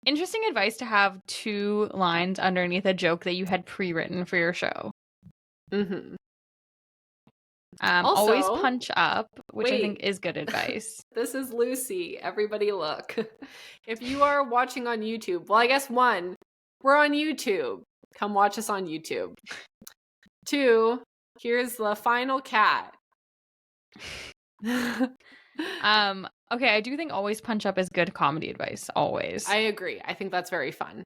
Interesting advice to have 2 lines underneath a joke that you had pre-written for your show. Mm-hmm. Also, always punch up, which I think is good advice. This is Lucy. Everybody look. If you are watching on YouTube, well, I guess 1, we're on YouTube. Come watch us on YouTube. 2, here's the final cat. Okay, I do think always punch up is good comedy advice. Always. I agree. I think that's very fun.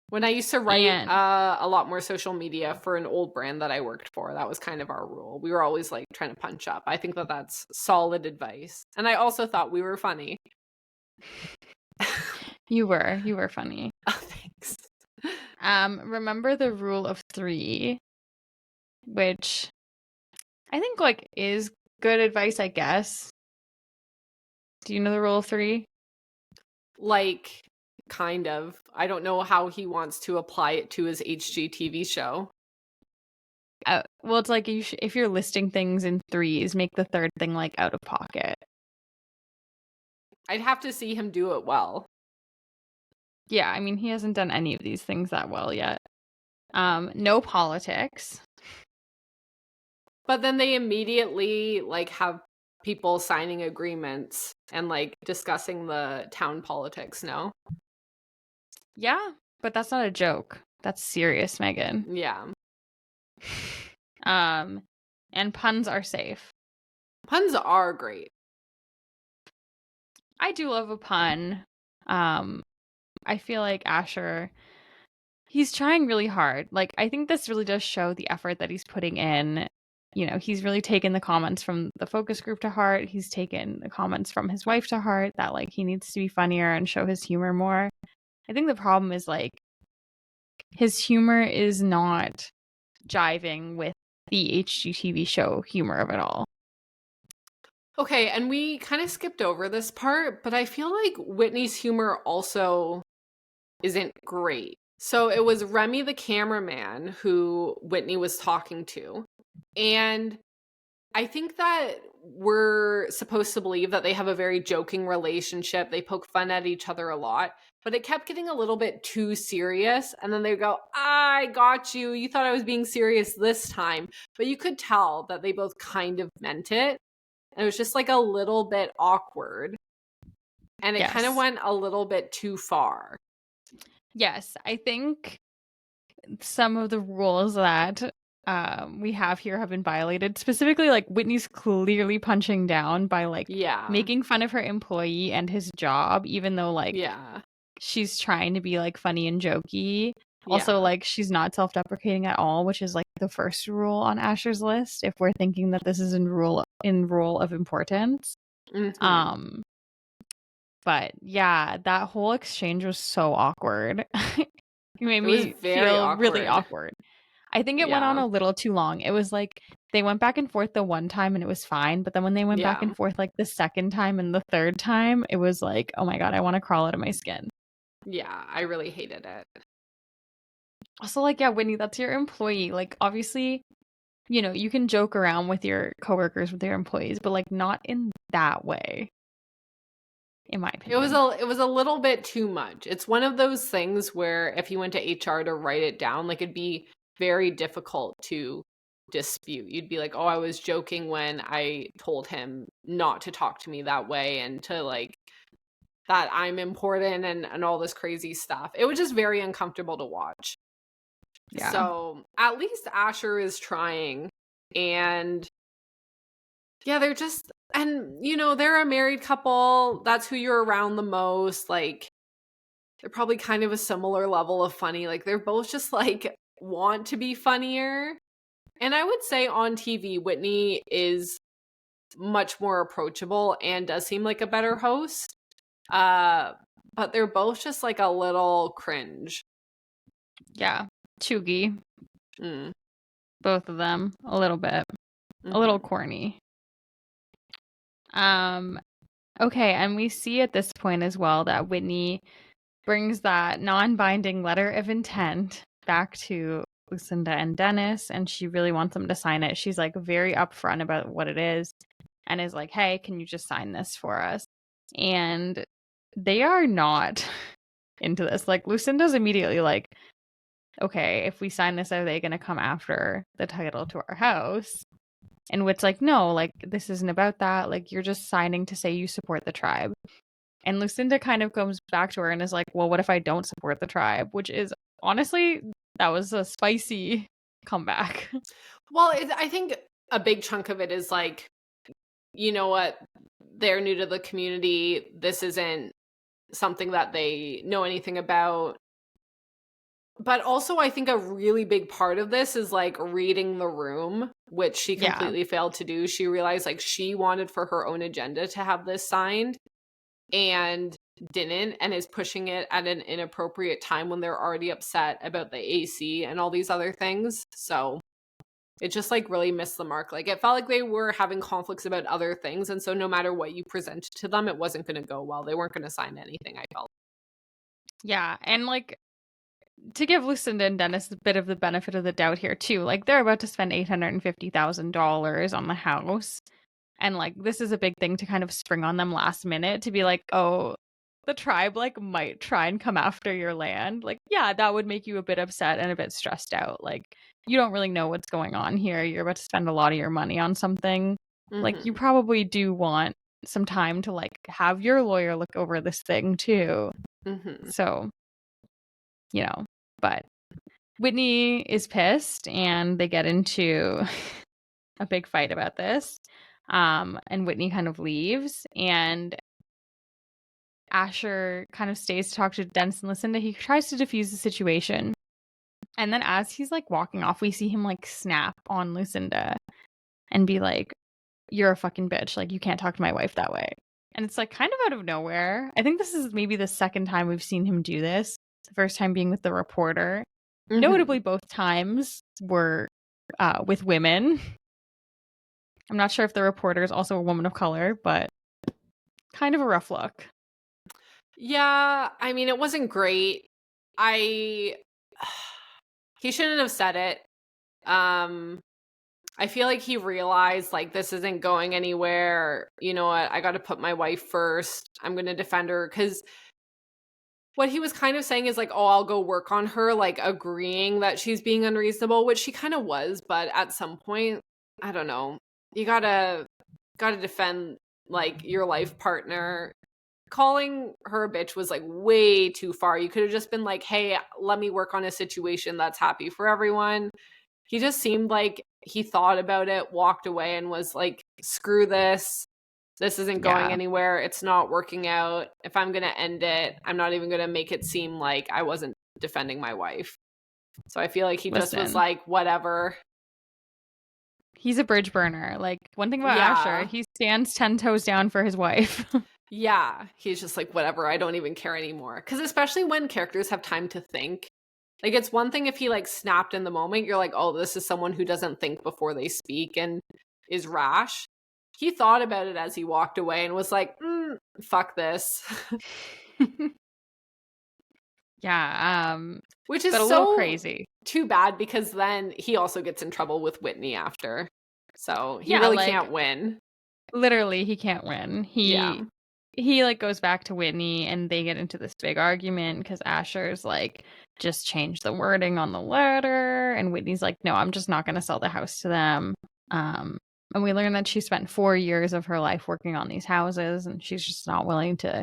When I used to write a lot more social media for an old brand that I worked for, that was kind of our rule. We were always like trying to punch up. I think that that's solid advice. And I also thought we were funny. You were funny. Oh, thanks. Remember the rule of 3, which I think like is good advice, I guess. Do you know the rule of 3? Like, kind of. I don't know how he wants to apply it to his HGTV show. Well, it's like if you're listing things in 3s, make the 3rd thing like out of pocket. I'd have to see him do it well. Yeah, I mean, he hasn't done any of these things that well yet. No politics. But then they immediately like have people signing agreements and like discussing the town politics, no? Yeah, but that's not a joke. That's serious, Megan. Yeah. And puns are safe. Puns are great. I do love a pun. I feel like Asher, he's trying really hard. Like, I think this really does show the effort that he's putting in. You know, he's really taken the comments from the focus group to heart. He's taken the comments from his wife to heart that, like, he needs to be funnier and show his humor more. I think the problem is, like, his humor is not jiving with the HGTV show humor of it all. Okay, and we kind of skipped over this part, but I feel like Whitney's humor also isn't great. So it was Remy the cameraman who Whitney was talking to. And I think that we're supposed to believe that they have a very joking relationship. They poke fun at each other a lot, but it kept getting a little bit too serious. And then they go, I got you. You thought I was being serious this time. But you could tell that they both kind of meant it. And it was just like a little bit awkward. And it kind of went a little bit too far. Yes, I think some of the rules that we have here have been violated. Specifically, like Whitney's clearly punching down by like making fun of her employee and his job, even though like she's trying to be like funny and jokey. Also, like she's not self-deprecating at all, which is like the first rule on Asher's list if we're thinking that this is in rule of importance. Mm-hmm. But yeah, that whole exchange was so awkward. It made me feel really awkward. I think it went on a little too long. It was like they went back and forth the one time and it was fine. But then when they went back and forth like the second time and the third time, it was like, oh my God, I want to crawl out of my skin. Yeah, I really hated it. Also, like, yeah, Whitney, that's your employee. Like, obviously, you can joke around with your coworkers, with your employees, but like not in that way, in my It was opinion. a little bit too much. It's one of those things where if you went to HR to write it down, like it'd be very difficult to dispute. You'd be like, "Oh, I was joking when I told him not to talk to me that way and to like that I'm important and all this crazy stuff." It was just very uncomfortable to watch. Yeah. So, at least Asher is trying, and yeah, they're just, and they're a married couple. That's who you're around the most. Like, they're probably kind of a similar level of funny. Like, they're both just like want to be funnier. And I would say on TV, Whitney is much more approachable and does seem like a better host. But they're both just like a little cringe. Yeah. Chuggy, Mm. both of them, a little bit. A little corny. Okay, and we see at this point as well that Whitney brings that non-binding letter of intent back to Lucinda and Dennis, and she really wants them to sign it. She's like very upfront about what it is and is like, "Hey, can you just sign this for us?" And they are not into this. Like, Lucinda's immediately like, "Okay, if we sign this, are they going to come after the title to our house?" And Wit's like, "No, like, this isn't about that. Like, you're just signing to say you support the tribe." And Lucinda kind of comes back to her and is like, "Well, what if I don't support the tribe?" Which is, honestly, that was a spicy comeback. Well, I think a big chunk of it is like, you know what? They're new to the community. This isn't something that they know anything about. But also, I think a really big part of this is like reading the room, which she Yeah. completely failed to do. She realized like she wanted for her own agenda to have this signed and didn't, and is pushing it at an inappropriate time when they're already upset about the AC and all these other things. So it just like really missed the mark. Like, it felt like they were having conflicts about other things, and so no matter what you presented to them, it wasn't going to go well. They weren't going to sign anything, I felt. Yeah. And like, to give Lucinda and Dennis a bit of the benefit of the doubt here, too, like, they're about to spend $850,000 on the house. And like, this is a big thing to kind of spring on them last minute to be like, "Oh, the tribe like might try and come after your land." Like, yeah, that would make you a bit upset and a bit stressed out. Like, you don't really know what's going on here. You're about to spend a lot of your money on something. Like, you probably do want some time to like have your lawyer look over this thing too. So, but Whitney is pissed and they get into a big fight about this. And Whitney kind of leaves, and Asher kind of stays to talk to Dennis and Lucinda. He tries to defuse the situation. And then as he's like walking off, we see him like snap on Lucinda and be like, "You're a fucking bitch. Like, you can't talk to my wife that way." And it's like kind of out of nowhere. I think this is maybe the second time we've seen him do this. The first time being with the reporter. Notably, both times were with women. I'm not sure if the reporter is also a woman of color, but kind of a rough look. Yeah, I mean, it wasn't great. He shouldn't have said it. I feel like he realized like this isn't going anywhere. You know what? I got to put my wife first. I'm going to defend her, because what he was kind of saying is like, "Oh, I'll go work on her," like agreeing that she's being unreasonable, which she kind of was, but at some point, I don't know. You got to defend like your life partner. Calling her a bitch was like way too far. You could have just been like, "Hey, let me work on a situation that's happy for everyone." He just seemed like he thought about it, walked away, and was like, "Screw this. This isn't going anywhere. It's not working out. If I'm going to end it, I'm not even going to make it seem like I wasn't defending my wife." So I feel like he just was like, whatever. He's a bridge burner. Like, one thing about Asher, he stands 10 toes down for his wife. Yeah, he's just like, whatever, I don't even care anymore. Because especially when characters have time to think. Like, it's one thing if he like snapped in the moment, you're like, "Oh, this is someone who doesn't think before they speak and is rash." He thought about it as he walked away and was like, "Fuck this." Yeah, Which is but a so little crazy. too bad because then he also gets in trouble with Whitney after. So he Yeah, really like, can't win. literally, he can't win. He like goes back to Whitney and they get into this big argument because Asher's like, just change the wording on the letter, and Whitney's like, no, I'm just not going to sell the house to them. And we learn that she spent 4 years of her life working on these houses, and she's just not willing to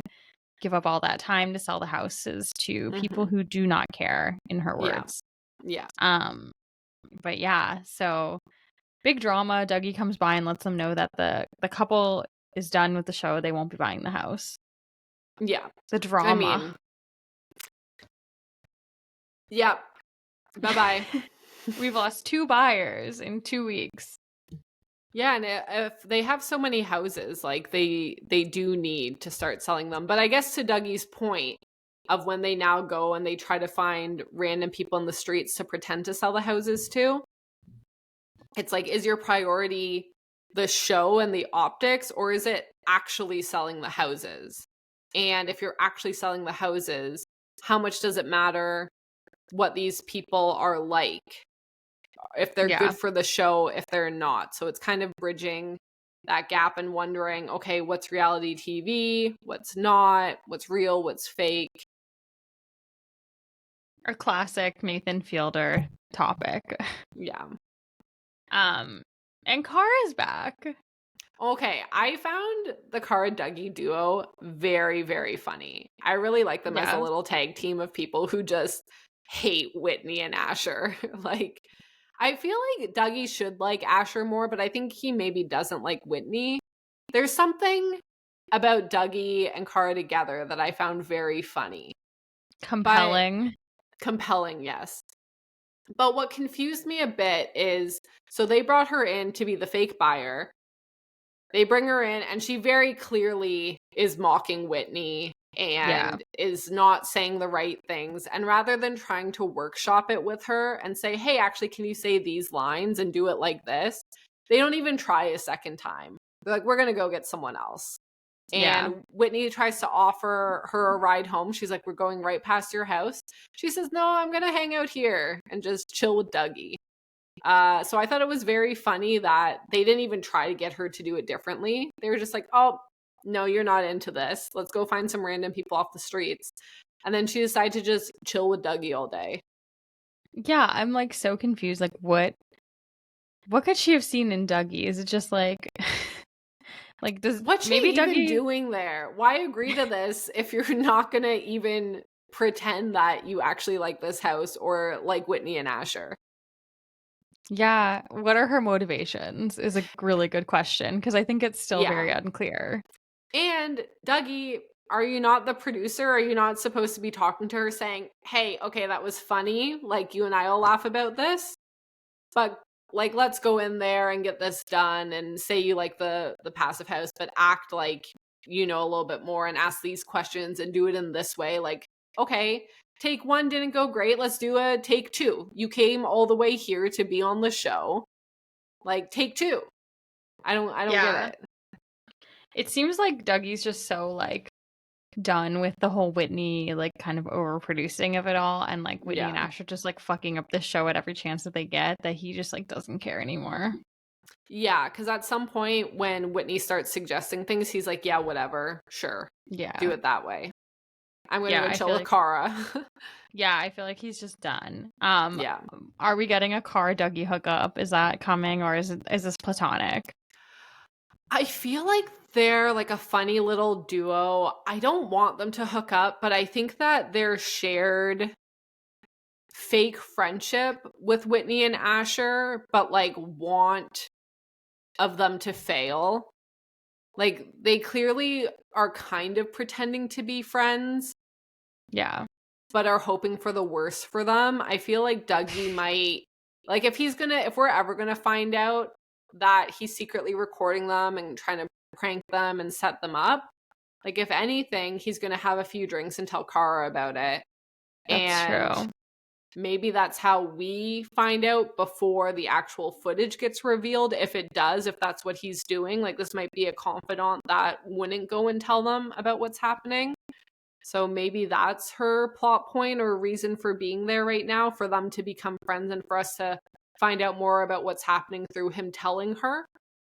give up all that time to sell the houses to people who do not care, in her words. Yeah. But yeah, so big drama. Dougie comes by and lets them know that the couple is done with the show. They won't be buying the house. Yeah. The drama. I mean, yeah. Bye-bye. We've lost 2 buyers in 2 weeks. Yeah, and if they have so many houses, like they do need to start selling them. But I guess to Dougie's point of when they now go and they try to find random people in the streets to pretend to sell the houses to, it's like, is your priority the show and the optics, or is it actually selling the houses? And if you're actually selling the houses, how much does it matter what these people are like? If they're good for the show, if they're not. So it's kind of bridging that gap and wondering, okay, what's reality TV? What's not? What's real? What's fake? Our classic Nathan Fielder topic. Yeah. And Kara's back. Okay, I found the Cara Dougie duo very, very funny. I really like them as a little tag team of people who just hate Whitney and Asher. Like, I feel like Dougie should like Asher more, but I think he maybe doesn't like Whitney. There's something about Dougie and Cara together that I found very funny. Compelling. Compelling, yes. But what confused me a bit is, so they brought her in to be the fake buyer. They bring her in and she very clearly is mocking Whitney and is not saying the right things. And rather than trying to workshop it with her and say, hey, actually, can you say these lines and do it like this? They don't even try a second time. They're like, we're going to go get someone else. And Whitney tries to offer her a ride home. She's like, we're going right past your house. She says, no, I'm going to hang out here and just chill with Dougie. So I thought it was very funny that they didn't even try to get her to do it differently. They were just like, oh, no, you're not into this. Let's go find some random people off the streets. And then she decided to just chill with Dougie all day. Yeah, I'm like so confused. Like, what could she have seen in Dougie? Is it just like, like, does what's she maybe even Dougie doing there? Why agree to this if you're not gonna even pretend that you actually like this house or like Whitney and Asher? Yeah, what are her motivations is a really good question because I think it's still very unclear. And Dougie, are you not the producer? Are you not supposed to be talking to her saying, hey, okay, that was funny. Like, you and I will laugh about this. But, like, let's go in there and get this done and say you like the passive house, but act like you know a little bit more and ask these questions and do it in this way. Like, okay, take 1 didn't go great. Let's do a take 2. You came all the way here to be on the show. Like, take 2. I don't get it. It seems like Dougie's just so like done with the whole Whitney like kind of overproducing of it all, and like Whitney and Asher just like fucking up the show at every chance that they get, that he just like doesn't care anymore. Yeah, because at some point when Whitney starts suggesting things, he's like, yeah, whatever, sure. Yeah. Do it that way. I'm going to go chill with Cara. Yeah, I feel like he's just done. Are we getting a Cara Dougie hookup? Is that coming, or is this platonic? I feel like they're like a funny little duo. I don't want them to hook up, but I think that their shared fake friendship with Whitney and Asher, but like want of them to fail. Like, they clearly are kind of pretending to be friends. Yeah. But are hoping for the worst for them. I feel like Dougie might, like, if we're ever gonna find out that he's secretly recording them and trying to prank them and set them up, like, if anything, he's gonna have a few drinks and tell Cara about it. That's true. Maybe that's how we find out before the actual footage gets revealed. If it does, if that's what he's doing, like, this might be a confidant that wouldn't go and tell them about what's happening. So maybe that's her plot point or reason for being there right now, for them to become friends and for us to find out more about what's happening through him telling her.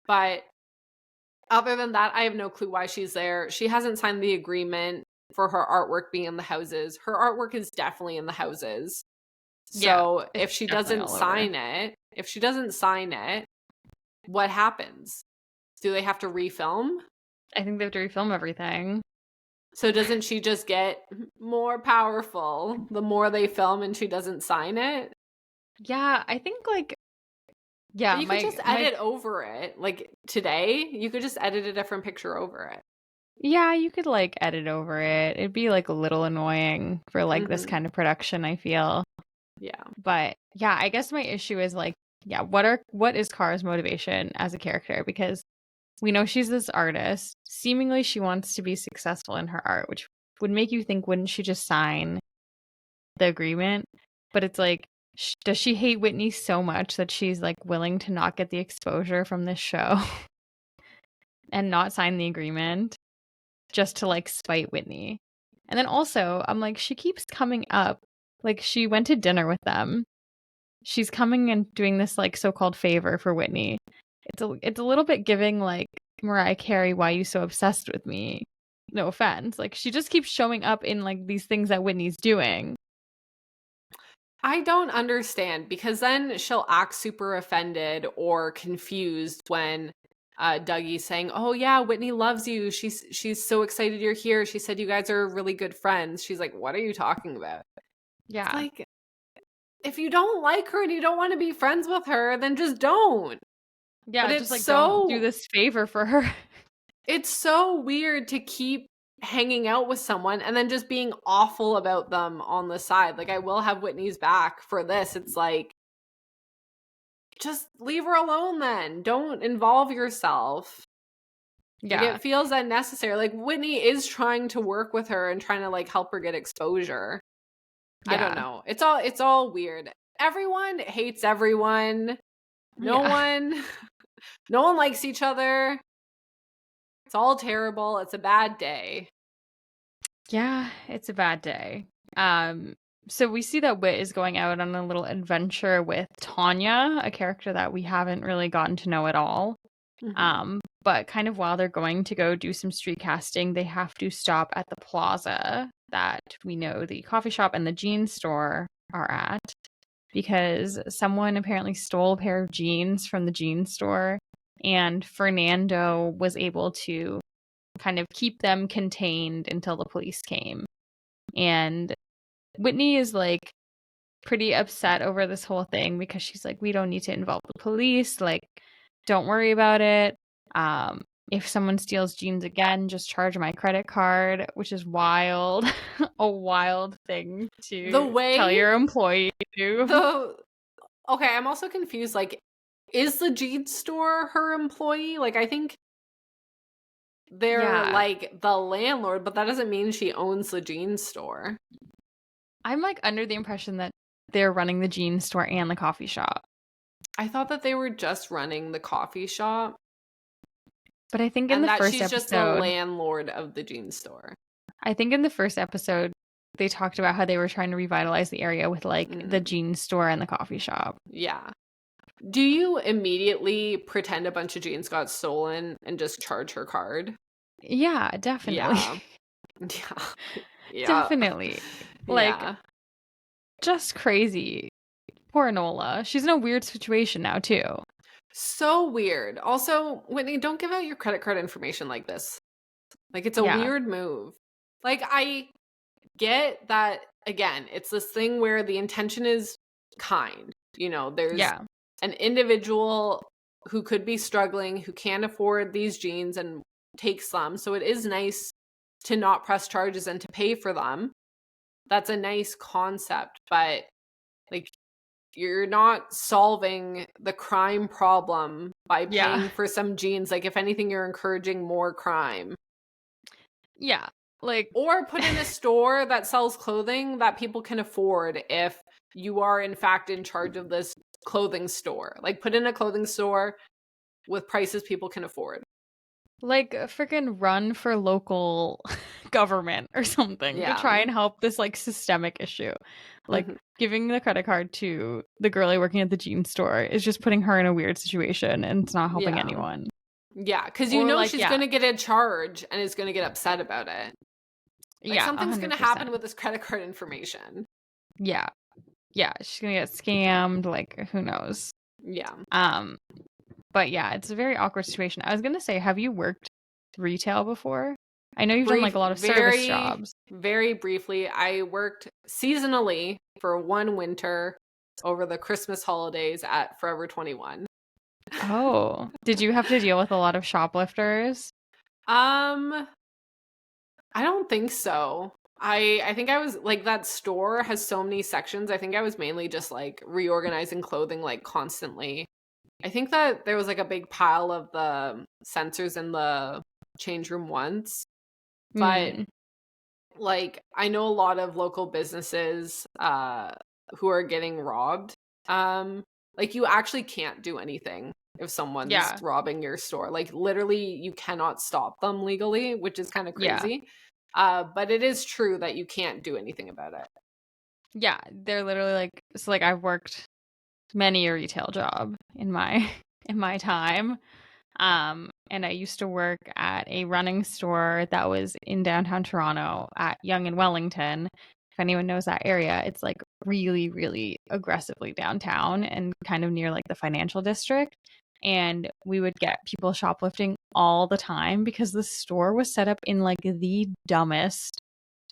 But other than that, I have no clue why she's there. She hasn't signed the agreement for her artwork being in the houses. Her artwork is definitely in the houses. So if she doesn't sign it, what happens? Do they have to refilm? I think they have to refilm everything. So doesn't she just get more powerful the more they film and she doesn't sign it? Yeah, I think like, yeah, but you could just edit over it. Like today, you could just edit a different picture over it. Yeah, you could like edit over it. It'd be like a little annoying for like this kind of production, I feel. Yeah. But yeah, I guess my issue is like, yeah, what is Kara's motivation as a character? Because we know she's this artist. Seemingly she wants to be successful in her art, which would make you think, wouldn't she just sign the agreement? But it's like, does she hate Whitney so much that she's like willing to not get the exposure from this show and not sign the agreement just to like spite Whitney? And then also, I'm like, she keeps coming up. Like, she went to dinner with them. She's coming and doing this like so-called favor for Whitney. It's a little bit giving like Mariah Carey, why you so obsessed with me? No offense. Like, she just keeps showing up in like these things that Whitney's doing. I don't understand, because then she'll act super offended or confused when Dougie's saying, "Oh yeah, Whitney loves you. She's so excited you're here. She said you guys are really good friends." She's like, "What are you talking about?" Yeah. It's like, if you don't like her and you don't want to be friends with her, then just don't. Yeah, but just like don't do this favor for her. It's so weird to keep hanging out with someone and then just being awful about them on the side. Like, I will have Whitney's back for this. It's like, just leave her alone then. Don't involve yourself. Yeah. Like, it feels unnecessary. Like, Whitney is trying to work with her and trying to like help her get exposure. Yeah. I don't know. It's all weird. Everyone hates everyone. No one likes each other. It's all terrible. It's a bad day. Yeah, it's a bad day. So we see that Whit is going out on a little adventure with Tanya, a character that we haven't really gotten to know at all. Mm-hmm. But kind of while they're going to go do some street casting, they have to stop at the plaza that we know the coffee shop and the jean store are at, because someone apparently stole a pair of jeans from the jean store, and Fernando was able to kind of keep them contained until the police came. And Whitney is like pretty upset over this whole thing because she's like, we don't need to involve the police. Like, don't worry about it. If someone steals jeans again, just charge my credit card, which is wild. A wild thing to tell your employee to do. Okay, I'm also confused. Like, is the jeans store her employee? Like, I think they're like the landlord, but that doesn't mean she owns the jeans store. I'm like under the impression that they're running the jeans store and the coffee shop. I thought that they were just running the coffee shop. But I think in the first episode, she's just the landlord of the jeans store. I think in the first episode, they talked about how they were trying to revitalize the area with like the jeans store and the coffee shop. Yeah. Do you immediately pretend a bunch of jeans got stolen and just charge her card? Yeah, definitely. Yeah. Definitely. Like, just crazy. Poor Nola. She's in a weird situation now, too. So weird. Also, Whitney, don't give out your credit card information like this. Like, it's a weird move. Like, I get that, again, it's this thing where the intention is kind. You know, there's an individual who could be struggling, who can't afford these jeans and takes them. So it is nice to not press charges and to pay for them. That's a nice concept, but like, you're not solving the crime problem by paying for some jeans. Like, if anything, you're encouraging more crime. Yeah. Like, or put in a store that sells clothing that people can afford if you are in fact in charge of this clothing store. Like, put in a clothing store with prices people can afford. Like a freaking run for local government or something to Yeah. try and help this like systemic issue. Like Mhm. giving the credit card to the girlie working at the jean store is just putting her in a weird situation and it's not helping Yeah. anyone. Yeah, because Or like, she's yeah, going to get a charge and is going to get upset about it. Like, yeah, something's going to 100%. happen with this credit card information. Yeah. Yeah, she's gonna get scammed, like who knows. Yeah. But yeah, it's a very awkward situation. I was gonna say, have you worked retail before? I know you've done like a lot of service jobs. Very briefly, I worked seasonally for one winter over the Christmas holidays at Forever 21. Oh, did you have to deal with a lot of shoplifters? I don't think so. I think I was like, that store has so many sections. I think I was mainly just like reorganizing clothing like constantly. I think that there was like a big pile of the sensors in the change room once, but Mm, like I know a lot of local businesses who are getting robbed. Like you actually can't do anything if someone's yeah, robbing your store. Like literally you cannot stop them legally, which is kind of yeah, crazy. But it is true that you can't do anything about it. yeah. They're literally like, so like I've worked many a retail job in my in my time. And I used to work at a running store that was in downtown Toronto at Yonge and Wellington. If anyone knows that area, it's like really, really aggressively downtown and kind of near like the financial district. And we would get people shoplifting all the time because the store was set up in like the dumbest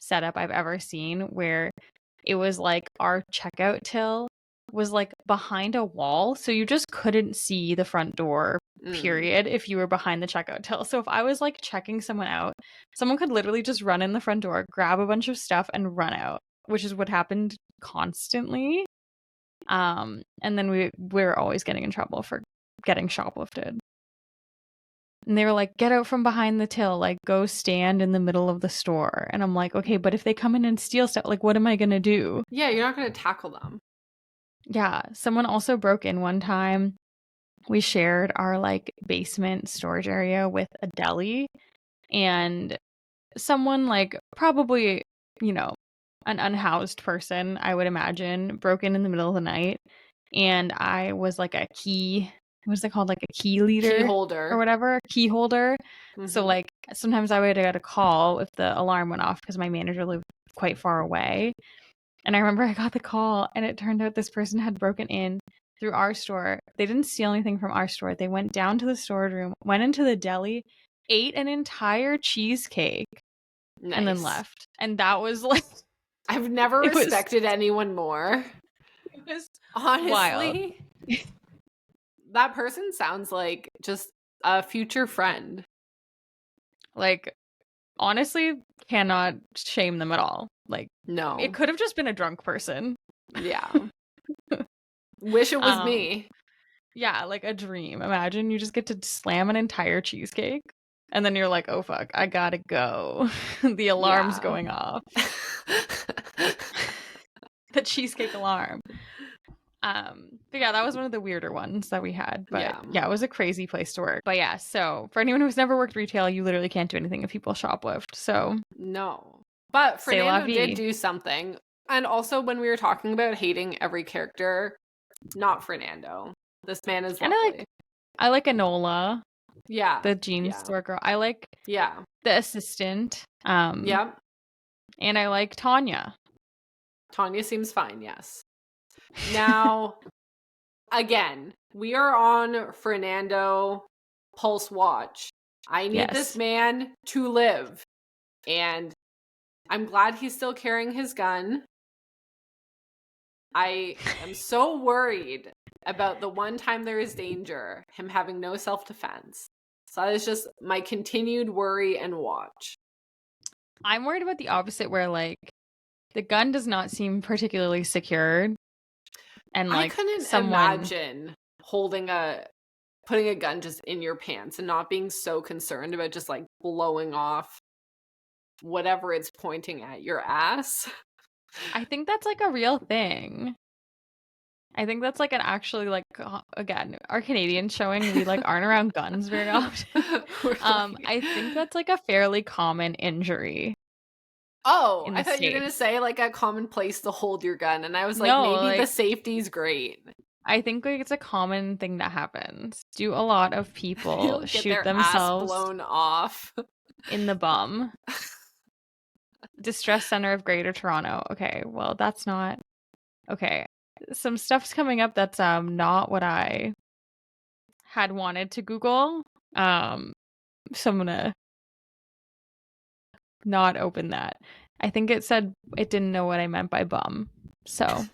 setup I've ever seen, where it was like our checkout till was like behind a wall, so you just couldn't see the front door, period, if you were behind the checkout till. So if I was like checking someone out, someone could literally just run in the front door, grab a bunch of stuff and run out, which is what happened constantly. And then we were always getting in trouble for getting shoplifted. And they were like, get out from behind the till, like go stand in the middle of the store. And I'm like, okay, but if they come in and steal stuff, like what am I gonna do? Yeah, you're not going to tackle them. Yeah, someone also broke in one time. We shared our like basement storage area with a deli, and someone like probably, you know, an unhoused person, I would imagine, broke in the middle of the night, and I was like a key, what's it called, like a key leader Key or holder. whatever, key holder. So Mhm. like sometimes I would get a call if the alarm went off because my manager lived quite far away. And I remember I got the call and it turned out this person had broken in through our store. They didn't steal anything from our store. They went down to the storage room, went into the deli, ate an entire cheesecake, and then Nice. left. And that was like, I've never it was respected anyone more. wild. Honestly, that person sounds like just a future friend. Like, honestly, cannot shame them at all. Like, No. it could have just been a drunk person. Yeah. Wish it was Um, me. Yeah, like a dream. Imagine you just get to slam an entire cheesecake and then you're like, oh fuck, I gotta go. The alarm's Yeah. going off. The cheesecake alarm. But yeah, that was one of the weirder ones that we had. But yeah, it was a crazy place to work. But yeah, so for anyone who's never worked retail, you literally can't do anything if people shoplift. So No. But C'est la Fernando did vie. do something. And also when we were talking about hating every character, not Fernando. This man is And lovely. I like Enola, Yeah. the jean store girl. I like Yeah. the assistant. Yeah. And I like Tanya. Tanya seems fine, yes. Now, again, we are on Fernando Pulse Watch. I need this man to live. And I'm glad he's still carrying his gun. I am so worried about the one time there is danger, him having no self-defense. So that is just my continued worry and watch. I'm worried about the opposite, where like the gun does not seem particularly secured. And like I couldn't imagine putting a gun just in your pants and not being so concerned about just like blowing off whatever it's pointing at, your ass. I think that's like a real thing. I think that's like an actually like again, our Canadian showing, we like aren't around guns very often. I think that's like a fairly common injury Oh, in I the thought you were gonna States. say like a common place to hold your gun, and I was like, No, maybe the like safety's great. I think like it's a common thing that happens. Do a lot of people They'll get shoot their ass themselves blown off. in the bum? Distress Center of Greater Toronto. Okay, well that's not okay. Some stuff's coming up that's not what I had wanted to Google. So I'm gonna not open that. I think it said it didn't know what I meant by bum. So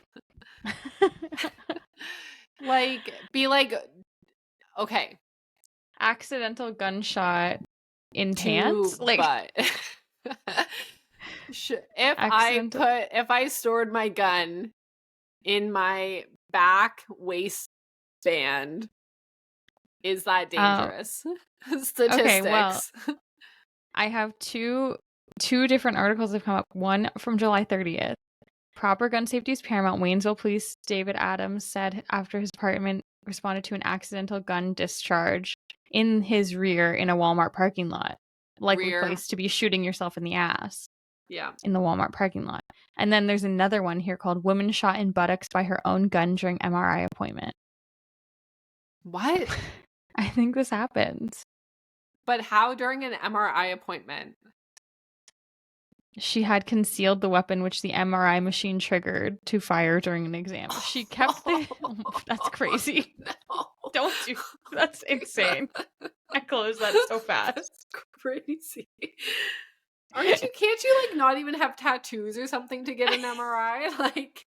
Like, be like, okay, accidental gunshot in to pants? Like butt. accidental If I stored my gun in my back waistband, is that dangerous? Statistics. Okay, well, I have two different articles have come up. One from July 30th. Proper gun safety is paramount. Waynesville Police David Adams said after his apartment responded to an accidental gun discharge in his rear in a Walmart parking lot. Likely place to be shooting yourself in the ass. Yeah. In the Walmart parking lot. And then there's another one here called Woman Shot in Buttocks by Her Own Gun During MRI Appointment. What? I think this happens. But how during an MRI appointment? She had concealed the weapon which the MRI machine triggered to fire during an exam. She kept the... That's crazy. No. Don't do... That's insane. I closed that so fast. That's crazy. Can't you like not even have tattoos or something to get an MRI? Like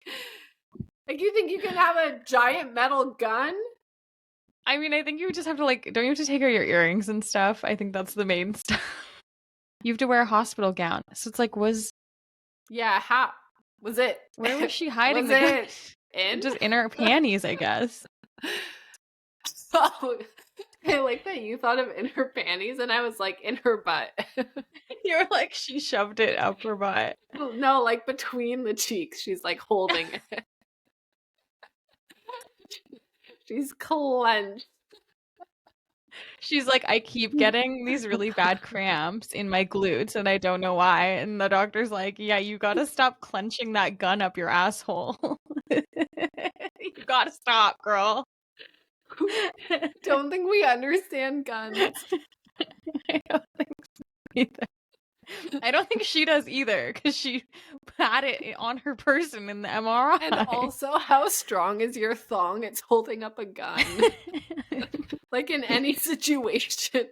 you think you can have a giant metal gun? I mean, I think you just have to like, don't you have to take out your earrings and stuff? I think that's the main stuff. You have to wear a hospital gown. So it's like, yeah, how was it? Where was she hiding was the gun? In? Just in her panties, I guess. Oh, I like that you thought of in her panties, and I was like, in her butt. You were like, she shoved it up her butt. No, like between the cheeks. She's like holding it. She's clenched. She's like, I keep getting these really bad cramps in my glutes and I don't know why. And the doctor's like, yeah, you gotta stop clenching that gun up your asshole. You gotta stop, girl. Don't think we understand guns. I don't think so either. I don't think she does either because she had it on her person in the MRI. And also, how strong is your thong? It's holding up a gun. Like in any situation.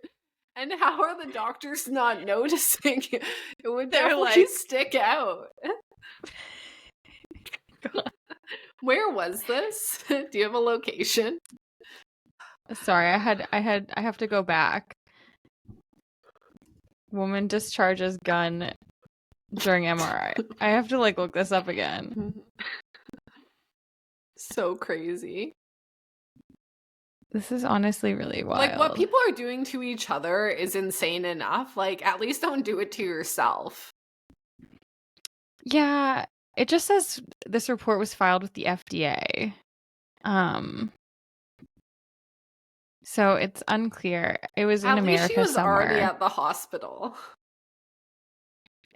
And how are the doctors not noticing? It would definitely stick out. God. Where was this? Do you have a location? Sorry, I have to go back. Woman discharges gun during MRI. I have to like look this up again. So crazy. This is honestly really wild. Like what people are doing to each other is insane enough. Like at least don't do it to yourself. Yeah, it just says this report was filed with the FDA. So it's unclear. It was in America she was somewhere. Already at the hospital.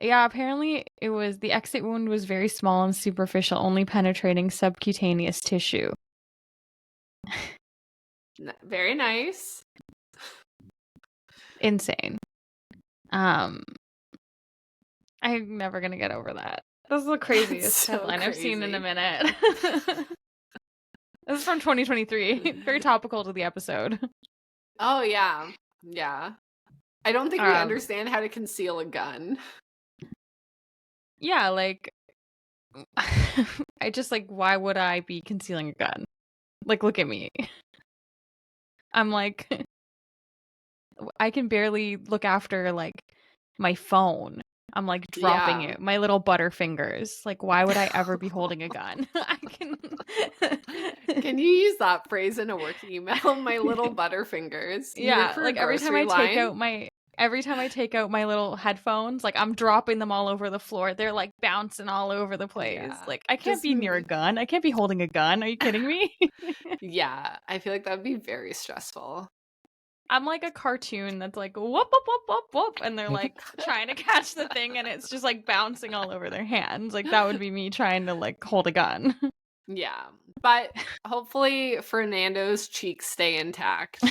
Yeah, apparently it was the exit wound was very small and superficial, only penetrating subcutaneous tissue. Very nice. Insane. I'm never gonna get over that. This is the craziest headline I've seen in a minute. This is from 2023. Very topical to the episode. Oh yeah. Yeah. I don't think we understand how to conceal a gun. Yeah, like I just like, why would I be concealing a gun? Like, look at me. I'm like, I can barely look after like my phone. I'm like dropping it. My little butterfingers. Like, why would I ever be holding a gun? I can. Can you use that phrase in a work email? My little butterfingers. Yeah, like every time I take out my every time I take out my little headphones, like I'm dropping them all over the floor. They're like bouncing all over the place. Yeah. Like I can't be near a gun. I can't be holding a gun. Are you kidding me? Yeah, I feel like that would be very stressful. I'm like a cartoon that's like whoop whoop whoop whoop whoop, and they're like trying to catch the thing, and it's just like bouncing all over their hands. Like that would be me trying to like hold a gun. Yeah, but hopefully Fernando's cheeks stay intact.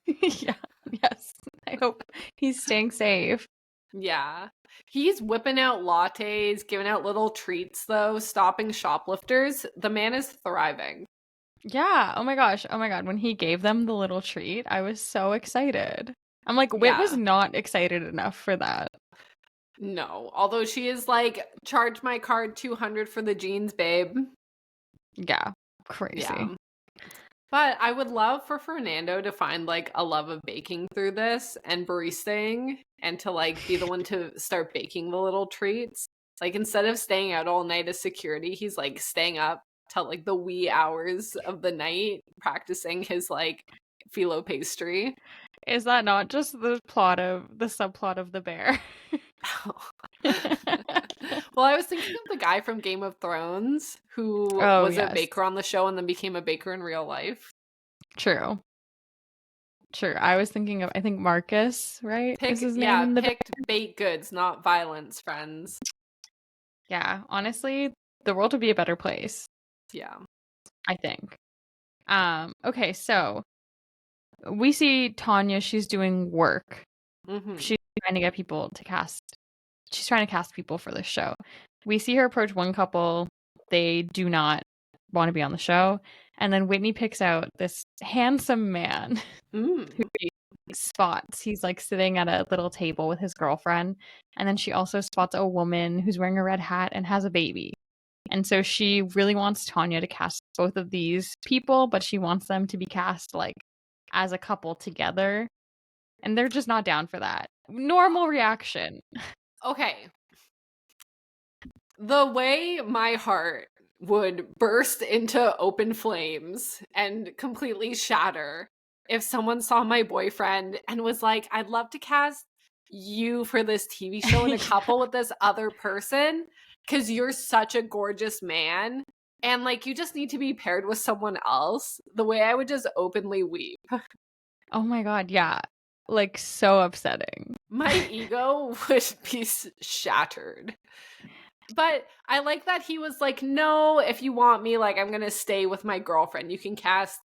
Yeah. Yes. I hope he's staying safe. Yeah. He's whipping out lattes, giving out little treats though, stopping shoplifters. The man is thriving. Yeah. Oh my gosh. Oh my god. When he gave them the little treat, I was so excited. I'm like, Whit was Yeah. not excited enough for that. No, although she is like, charge my card 200 for the jeans, babe. Yeah. Crazy. Yeah. But I would love for Fernando to find like a love of baking through this and baristaing and to like be the one to start baking the little treats. Like instead of staying out all night as security, he's like staying up till like the wee hours of the night practicing his like phyllo pastry. Is that not just the subplot of the bear? Well, I was thinking of the guy from Game of Thrones who Oh, was a yes. baker on the show and then became a baker in real life. True. I was thinking of, I think Marcus, right? Is his name in the Picked baked goods, not violence, friends. Yeah, honestly, the world would be a better place, Yeah. I think. Okay, so we see Tanya, she's doing work. Mm-hmm. She's trying to get people to cast. She's trying to cast people for this show. We see her approach one couple. They do not want to be on the show. And then Whitney picks out this handsome man who she spots. He's like sitting at a little table with his girlfriend. And then she also spots a woman who's wearing a red hat and has a baby. And so she really wants Tanya to cast both of these people, but she wants them to be cast like as a couple together. And they're just not down for that. Normal reaction. Okay. The way my heart would burst into open flames and completely shatter if someone saw my boyfriend and was like, I'd love to cast you for this TV show and a couple with this other person because you're such a gorgeous man and like you just need to be paired with someone else. The way I would just openly weep. Oh my god, yeah. Like so upsetting. My ego would be shattered. But I like that he was like, no, if you want me, like, I'm going to stay with my girlfriend. You can cast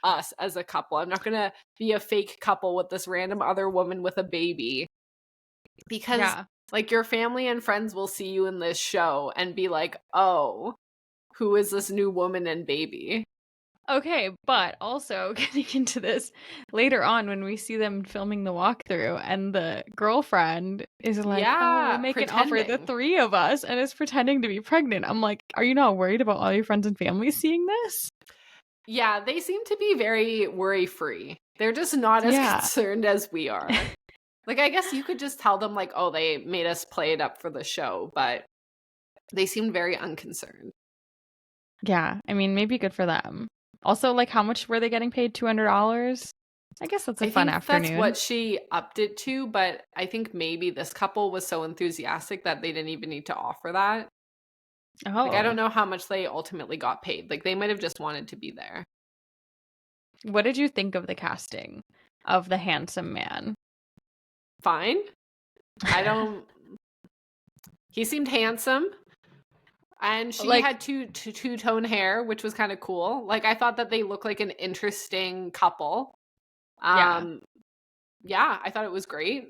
us as a couple. I'm not going to be a fake couple with this random other woman with a baby. Because, like, your family and friends will see you in this show and be like, oh, who is this new woman and baby? Okay, but also getting into this later on when we see them filming the walkthrough and the girlfriend is like, oh, we'll make an offer, the three of us, and is pretending to be pregnant. I'm like, are you not worried about all your friends and family seeing this? Yeah, they seem to be very worry-free. They're just not as concerned as we are. Like, I guess you could just tell them, like, oh, they made us play it up for the show, but they seemed very unconcerned. Yeah, I mean, maybe good for them. Also, like, how much were they getting paid? $200? I guess that's a fun afternoon. That's what she upped it to, but I think maybe this couple was so enthusiastic that they didn't even need to offer that. Oh. Like, I don't know how much they ultimately got paid. Like, they might have just wanted to be there. What did you think of the casting of the handsome man? Fine. I don't... He seemed handsome. And she had two-tone hair, which was kind of cool. Like, I thought that they looked like an interesting couple. Yeah, I thought it was great.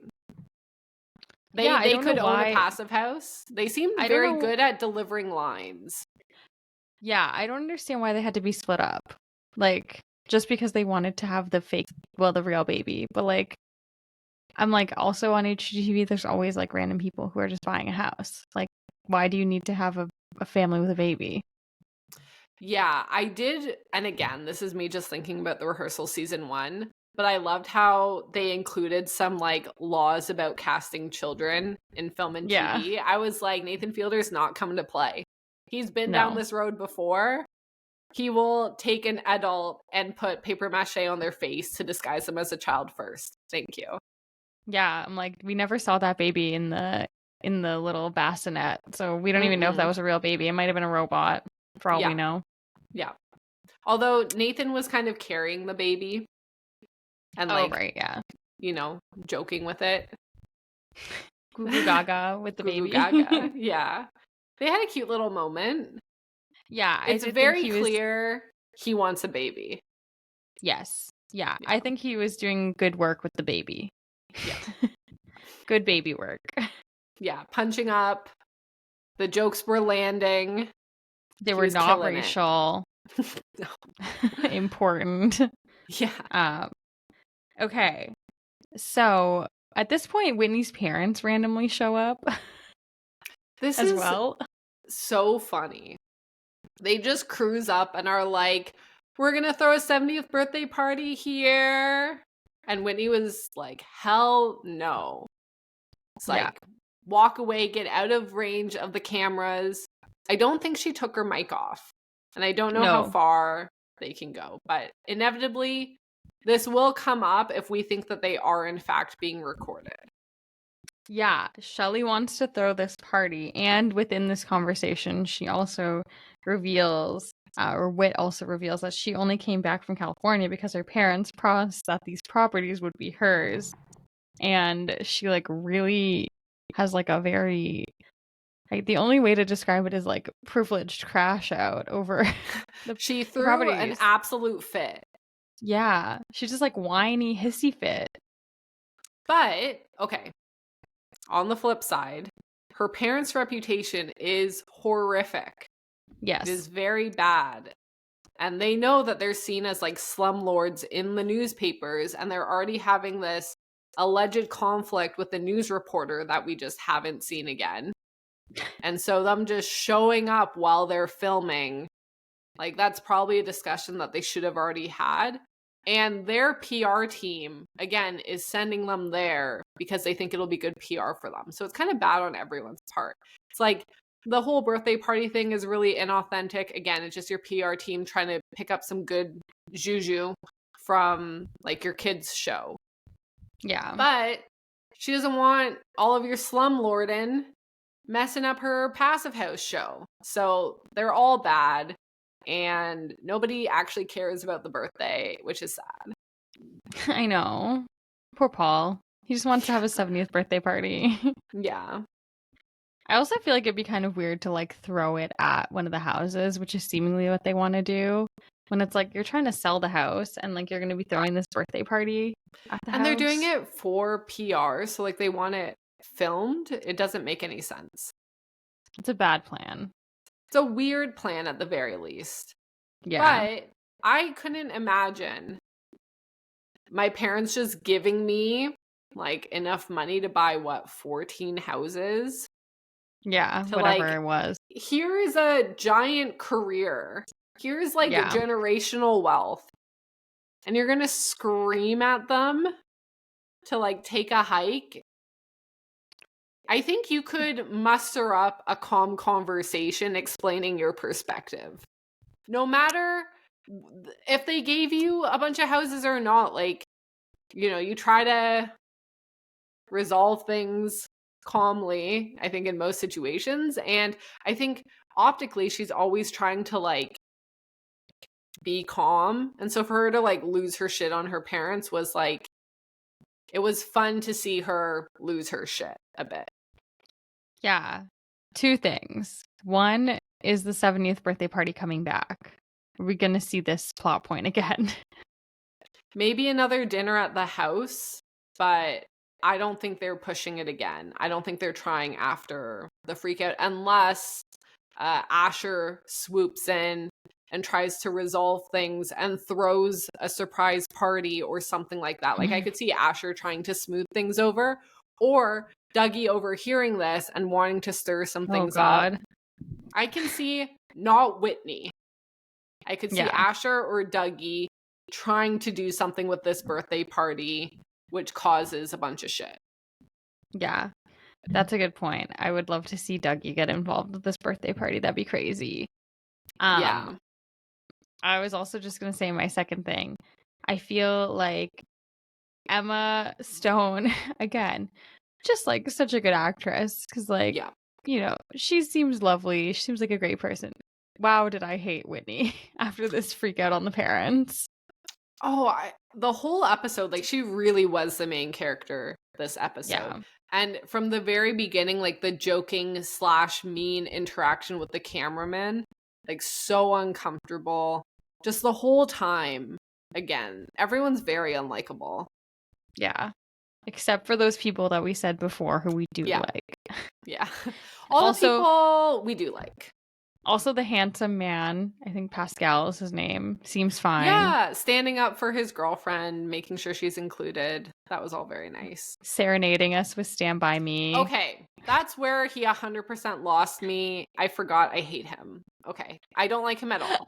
They could own a passive house. They seemed very good at delivering lines. Yeah, I don't understand why they had to be split up. Like, just because they wanted to have the real baby. But, like, I'm like, also on HGTV, there's always, like, random people who are just buying a house. Like, why do you need to have a family with a baby? Yeah, I did. And again, this is me just thinking about the rehearsal season 1. But I loved how they included some, like, laws about casting children in film and TV. I was like, Nathan Fielder's not coming to play. He's been down this road before. He will take an adult and put paper mache on their face to disguise them as a child first. Thank you. Yeah, I'm like, we never saw that baby in the little bassinet, so we don't even know if that Mm-mm. was a real baby. It might have been a robot, for all we Yeah. know. Yeah. Although Nathan was kind of carrying the baby and Oh, like, right, yeah. joking with it. Goo goo gaga with the Goo goo baby. gaga. Yeah. They had a cute little moment. Yeah, I It's did think very he was. clear he wants a baby. Yes. Yeah, Yeah. I think he was doing good work with the baby. Yeah. Good baby work. Yeah. Punching up. The jokes were landing. They He were was not killing it. racial. No. Important. Yeah. Okay. So at this point, Whitney's parents randomly show up This as is well. so funny. They just cruise up and are like, we're going to throw a 70th birthday party here. And Whitney was like, hell no. It's Yeah. like, walk away, get out of range of the cameras. I don't think she took her mic off. And I don't know how No. far they can go. But inevitably, this will come up if we think that they are, in fact, being recorded. Yeah, Shelley wants to throw this party, and within this conversation, she also reveals, or Whit also reveals, that she only came back from California because her parents promised that these properties would be hers, and she like really has like a very, like, the only way to describe it is like privileged crash out over She the threw an properties. absolute fit. Yeah, she's just like whiny hissy fit. But, okay, on the flip side, her parents' reputation is horrific. Yes. It is very bad. And they know that they're seen as like slumlords in the newspapers, and they're already having this alleged conflict with the news reporter that we just haven't seen again. And so them just showing up while they're filming, like, that's probably a discussion that they should have already had. And their PR team, again, is sending them there because they think it'll be good PR for them. So it's kind of bad on everyone's part. It's like the whole birthday party thing is really inauthentic. Again, it's just your PR team trying to pick up some good juju from like your kids' show. Yeah. But she doesn't want all of your slumlording messing up her passive house show. So they're all bad. And nobody actually cares about the birthday, which is sad. I know. Poor Paul. He just wants to have his 70th birthday party. Yeah. I also feel like it'd be kind of weird to like throw it at one of the houses, which is seemingly what they want to do. When it's like you're trying to sell the house and like you're going to be throwing this birthday party at the house. And they're doing it for PR. So like they want it filmed. It doesn't make any sense. It's a bad plan. It's a weird plan at the very least. Yeah. But I couldn't imagine my parents just giving me like enough money to buy 14 houses. Yeah, To, whatever like, it was. Here is a giant career. Here's like Yeah. a generational wealth. And you're going to scream at them to like take a hike. I think you could muster up a calm conversation explaining your perspective. No matter if they gave you a bunch of houses or not, like, you try to resolve things calmly, I think, in most situations. And I think optically, she's always trying to like be calm. And so for her to like lose her shit on her parents was like, it was fun to see her lose her shit a bit. Yeah. Two things. One, is the 70th birthday party coming back? Are we going to see this plot point again? Maybe another dinner at the house, but I don't think they're pushing it again. I don't think they're trying after the freak out unless Asher swoops in and tries to resolve things and throws a surprise party or something like that. Like I could see Asher trying to smooth things over, or Dougie overhearing this and wanting to stir some things up. I can see not Whitney. I could see Asher or Dougie trying to do something with this birthday party, which causes a bunch of shit. Yeah, that's a good point. I would love to see Dougie get involved with this birthday party. That'd be crazy. Yeah. I was also just going to say my second thing. I feel like Emma Stone, again, just like such a good actress because, like, Yeah. you know, she seems lovely. She seems like a great person. Wow, did I hate Whitney after this freak out on the parents? Oh, the whole episode, like, she really was the main character this episode. Yeah. And from the very beginning, like, the joking / mean interaction with the cameraman, like, so uncomfortable. Just the whole time, again, everyone's very unlikable. Yeah. Except for those people that we said before who we do like. Yeah. All Also- the people we do like. Also, the handsome man, I think Pascal is his name, seems fine. Yeah, standing up for his girlfriend, making sure she's included. That was all very nice. Serenading us with Stand By Me. Okay, that's where he 100% lost me. I forgot I hate him. Okay, I don't like him at all.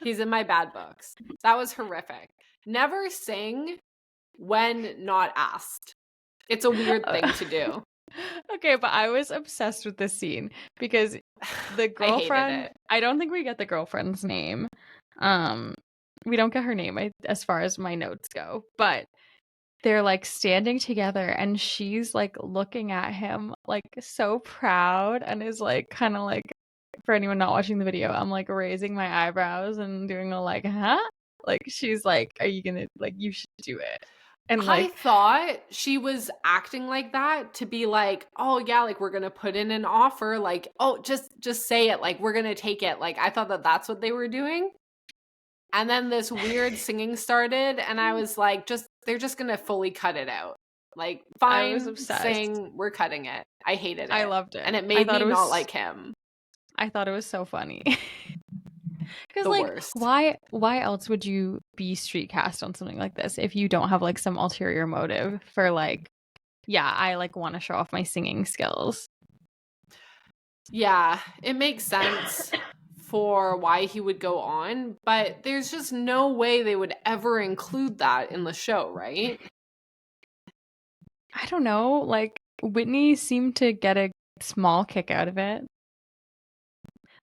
He's in my bad books. That was horrific. Never sing when not asked. It's a weird thing to do. Okay, but I was obsessed with this scene because the girlfriend, I don't think we get the girlfriend's name. We don't get her name as far as my notes go, but they're like standing together and she's like looking at him like so proud and is like kind of like, for anyone not watching the video, I'm like raising my eyebrows and doing a like, huh? Like she's like, are you gonna, like, you should do it. And like, I thought she was acting like that to be like, oh yeah, like we're gonna put in an offer, like, oh, just say it, like we're gonna take it. Like I thought that that's what they were doing. And then this weird singing started, and I was like, they're just gonna fully cut it out. Like, fine, I was obsessed. sing, we're cutting it. I hated it. I loved it. And it made me not like him. I thought it was so funny. Because The like, worst. why else would you be street cast on something like this if you don't have like some ulterior motive for like, yeah, I like want to show off my singing skills. Yeah, it makes sense for why he would go on, but there's just no way they would ever include that in the show, right? I don't know. Like Whitney seemed to get a small kick out of it.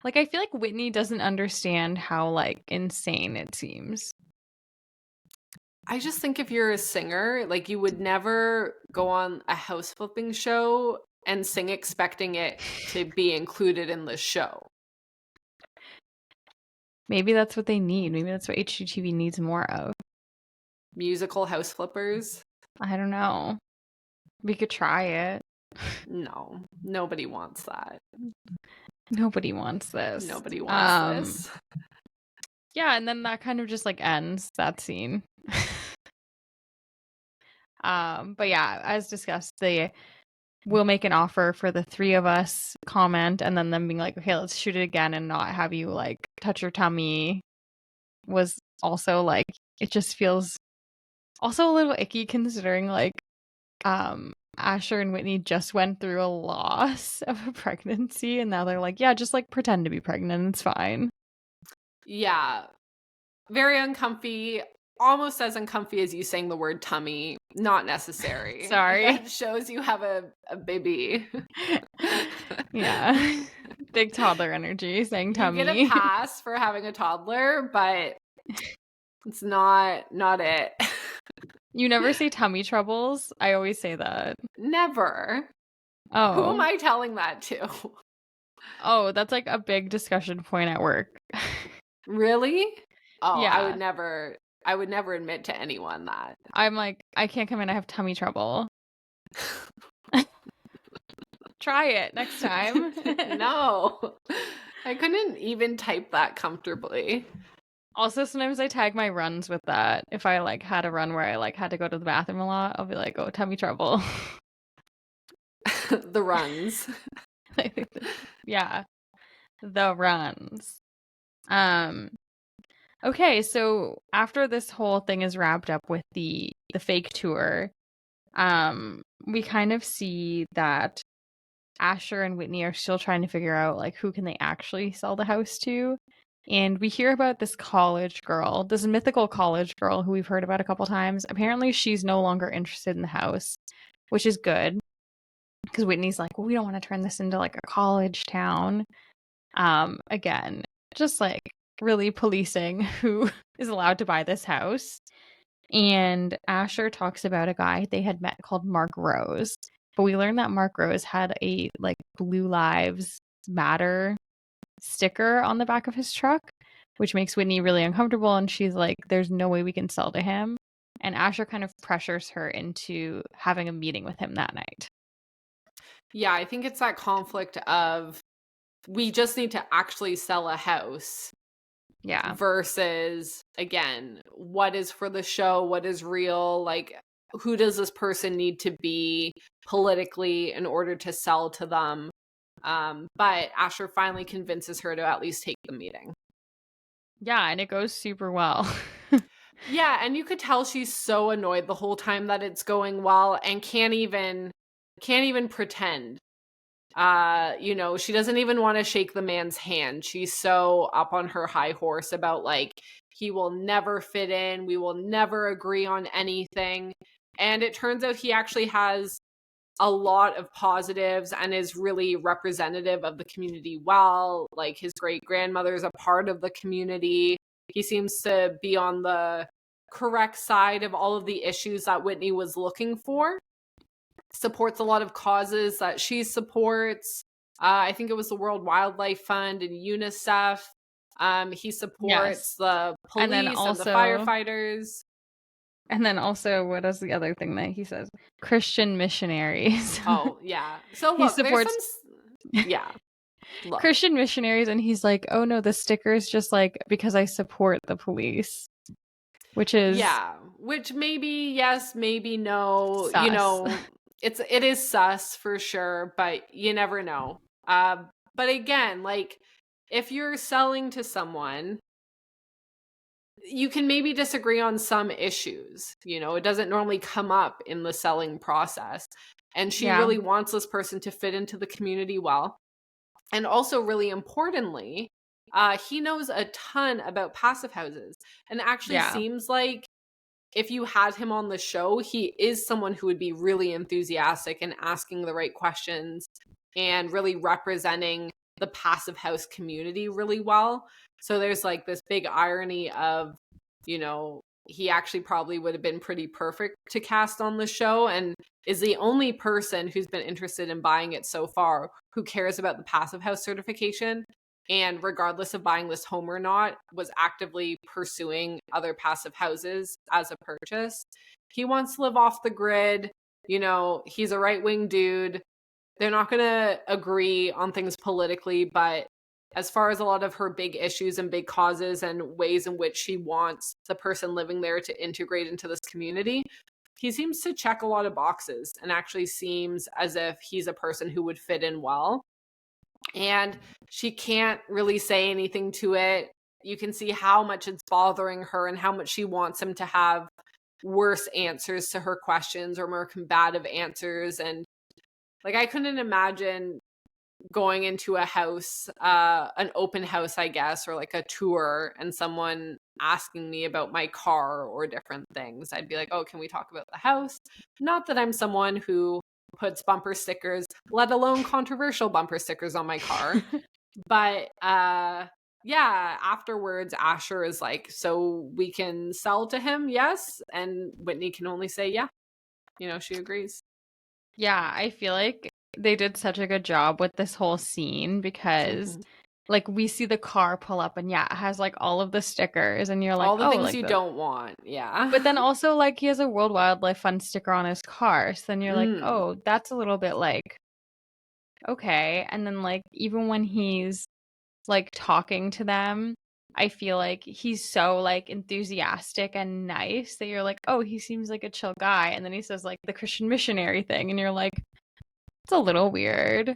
Like I feel like Whitney doesn't understand how like insane it seems. I just think if you're a singer, like you would never go on a house flipping show and sing expecting it to be included in the show. Maybe that's what they need. Maybe that's what HGTV needs more of. Musical house flippers? I don't know. We could try it. No, nobody wants that. Nobody wants this. Nobody wants this. Yeah, and then that kind of just like ends that scene. But yeah, as discussed, they will make an offer for the three of us comment, and then them being like, okay, let's shoot it again and not have you like touch your tummy was also like, it just feels also a little icky considering like Asher and Whitney just went through a loss of a pregnancy and now they're like, yeah, just like pretend to be pregnant, it's fine. Yeah. Very uncomfy. Almost as uncomfy as you saying the word tummy. Not necessary. Sorry. That shows you have a baby. Yeah. Big toddler energy saying tummy. You get a pass for having a toddler, but it's not it. You never say tummy troubles? I always say that. Never. Oh. Who am I telling that to? Oh, that's like a big discussion point at work. Really? Oh, Yeah. I would never admit to anyone that. I'm like, I can't come in, I have tummy trouble. Try it next time. No. I couldn't even type that comfortably. Also, sometimes I tag my runs with that. If I like had a run where I like had to go to the bathroom a lot, I'll be like, oh, tummy trouble. The runs. Yeah. The runs. Okay, so after this whole thing is wrapped up with the fake tour, we kind of see that Asher and Whitney are still trying to figure out like who can they actually sell the house to. And we hear about this college girl, this mythical college girl who we've heard about a couple times. Apparently she's no longer interested in the house, which is good. Because Whitney's like, well, we don't want to turn this into like a college town. Again, just like really policing who is allowed to buy this house. And Asher talks about a guy they had met called Mark Rose. But we learned that Mark Rose had a like Blue Lives Matter sticker on the back of his truck, which makes Whitney really uncomfortable. And she's like, there's no way we can sell to him. And Asher kind of pressures her into having a meeting with him that night. Yeah, I think it's that conflict of we just need to actually sell a house. Yeah. Versus, again, what is for the show? What is real? Like, who does this person need to be politically in order to sell to them? But Asher finally convinces her to at least take the meeting. Yeah, and it goes super well. Yeah, and you could tell she's so annoyed the whole time that it's going well and can't even pretend. She doesn't even want to shake the man's hand. She's so up on her high horse about like he will never fit in, we will never agree on anything. And it turns out he actually has a lot of positives and is really representative of the community well. Like his great grandmother is a part of the community. He seems to be on the correct side of all of the issues that Whitney was looking for. Supports a lot of causes that she supports. I think it was the World Wildlife Fund and UNICEF. He supports the police and the firefighters. And then also, what is the other thing that he says? Christian missionaries. Oh, yeah. So he look, supports... Look. Christian missionaries, and he's like, oh no, the sticker is just like, because I support the police. Which is... Yeah, which maybe yes, maybe no. Sus. You know, it is sus for sure, but you never know. But again, like, if you're selling to someone, you can maybe disagree on some issues. You know, it doesn't normally come up in the selling process. And she really wants this person to fit into the community well. And also, really importantly, he knows a ton about passive houses and actually seems like if you had him on the show, he is someone who would be really enthusiastic and asking the right questions and really representing the passive house community really well. So there's like this big irony of, you know, he actually probably would have been pretty perfect to cast on the show and is the only person who's been interested in buying it so far who cares about the passive house certification. And regardless of buying this home or not, was actively pursuing other passive houses as a purchase. He wants to live off the grid. You know, he's a right-wing dude. They're not going to agree on things politically, but as far as a lot of her big issues and big causes and ways in which she wants the person living there to integrate into this community, he seems to check a lot of boxes and actually seems as if he's a person who would fit in well. And she can't really say anything to it. You can see how much it's bothering her and how much she wants him to have worse answers to her questions or more combative answers. And like, I couldn't imagine going into a house, an open house, I guess, or like a tour, and someone asking me about my car or different things. I'd be like, oh, can we talk about the house? Not that I'm someone who puts bumper stickers, let alone controversial bumper stickers on my car. But afterwards, Asher is like, so we can sell to him, yes? And Whitney can only say, yeah. You know, she agrees. Yeah, I feel like they did such a good job with this whole scene because like we see the car pull up and it has like all of the stickers and you're like, all the things like you don't want. Yeah. But then also like he has a World Wildlife Fund sticker on his car. So then you're like, oh, that's a little bit like, okay. And then like even when he's like talking to them, I feel like he's so like enthusiastic and nice that you're like, oh, he seems like a chill guy. And then he says like the Christian missionary thing and you're like, it's a little weird,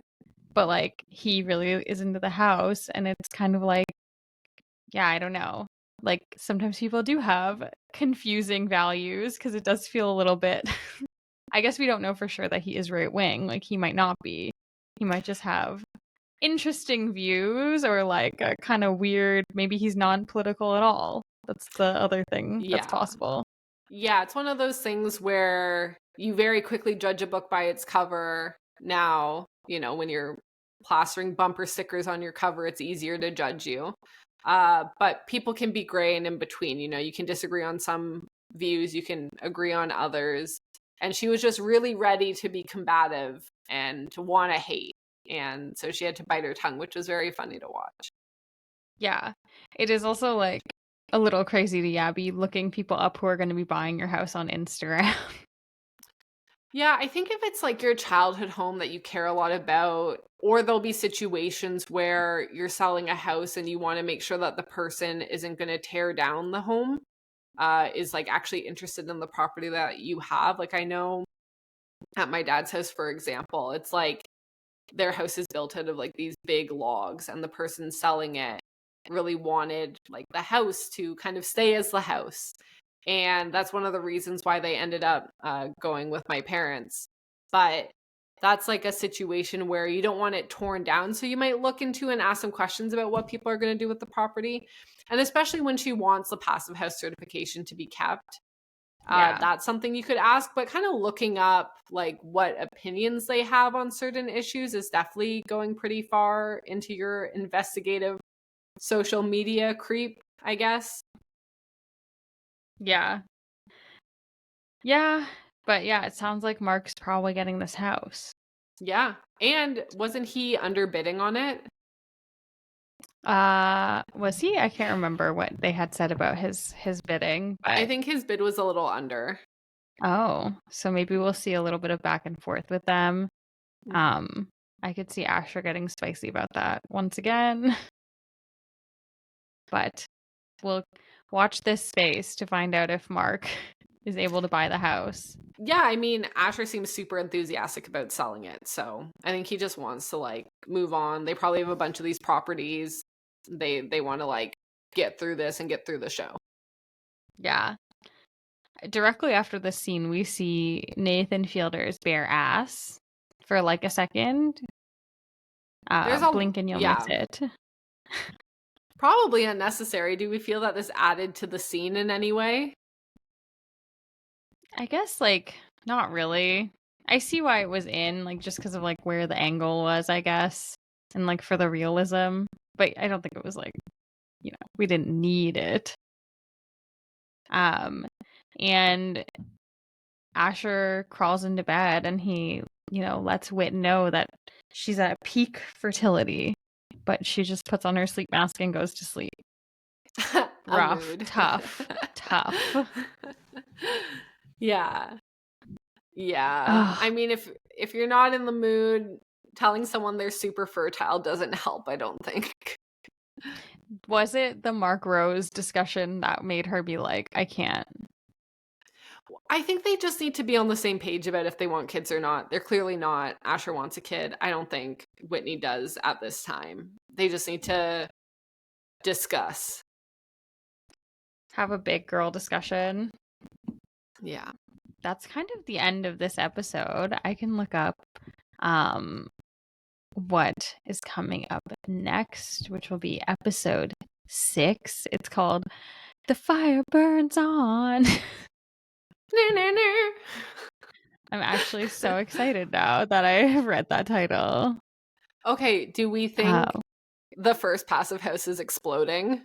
but like he really is into the house. And it's kind of like, yeah, I don't know. Like sometimes people do have confusing values because it does feel a little bit, I guess we don't know for sure that he is right wing. Like he might not be. He might just have interesting views or like a kind of weird, maybe he's non-political at all. That's the other thing that's possible. Yeah, it's one of those things where you very quickly judge a book by its cover. Now, you know, when you're plastering bumper stickers on your cover, it's easier to judge you. But people can be gray and in between. You know, you can disagree on some views, you can agree on others. And she was just really ready to be combative and to want to hate. And so she had to bite her tongue, which was very funny to watch. Yeah. It is also like a little crazy to be looking people up who are going to be buying your house on Instagram. Yeah, I think if it's like your childhood home that you care a lot about, or there'll be situations where you're selling a house and you want to make sure that the person isn't going to tear down the home, is like actually interested in the property that you have. Like I know at my dad's house, for example, it's like their house is built out of like these big logs, and the person selling it really wanted like the house to kind of stay as the house. And that's one of the reasons why they ended up going with my parents. But that's like a situation where you don't want it torn down. So you might look into and ask some questions about what people are going to do with the property. And especially when she wants the passive house certification to be kept. That's something you could ask, but kind of looking up like what opinions they have on certain issues is definitely going pretty far into your investigative social media creep, I guess. Yeah. Yeah. But yeah, it sounds like Mark's probably getting this house. Yeah. And wasn't he underbidding on it? Was he? I can't remember what they had said about his bidding. But... I think his bid was a little under. Oh, so maybe we'll see a little bit of back and forth with them. I could see Asher getting spicy about that once again. But we'll watch this space to find out if Mark is able to buy the house. Yeah, I mean, Asher seems super enthusiastic about selling it. So I think he just wants to like move on. They probably have a bunch of these properties. They want to like get through this and get through the show. Yeah. Directly after this scene, we see Nathan Fielder's bare ass for like a second. Blink and you'll miss it. Probably unnecessary. Do we feel that this added to the scene in any way? I guess like not really. I see why it was in, like just because of like where the angle was, I guess, and like for the realism. But I don't think it was like, we didn't need it. And Asher crawls into bed and he, lets Whit know that she's at peak fertility, but she just puts on her sleep mask and goes to sleep. Rough, tough. Yeah. I mean, if you're not in the mood, telling someone they're super fertile doesn't help, I don't think. Was it the Mark Rose discussion that made her be like, I can't? I think they just need to be on the same page about if they want kids or not. They're clearly not. Asher wants a kid. I don't think Whitney does at this time. They just need to discuss. Have a big girl discussion. Yeah. That's kind of the end of this episode. I can look up what is coming up next, which will be episode 6. It's called The Fire Burns On. I'm actually so excited now that I have read that title. Okay, do we think the first passive house is exploding?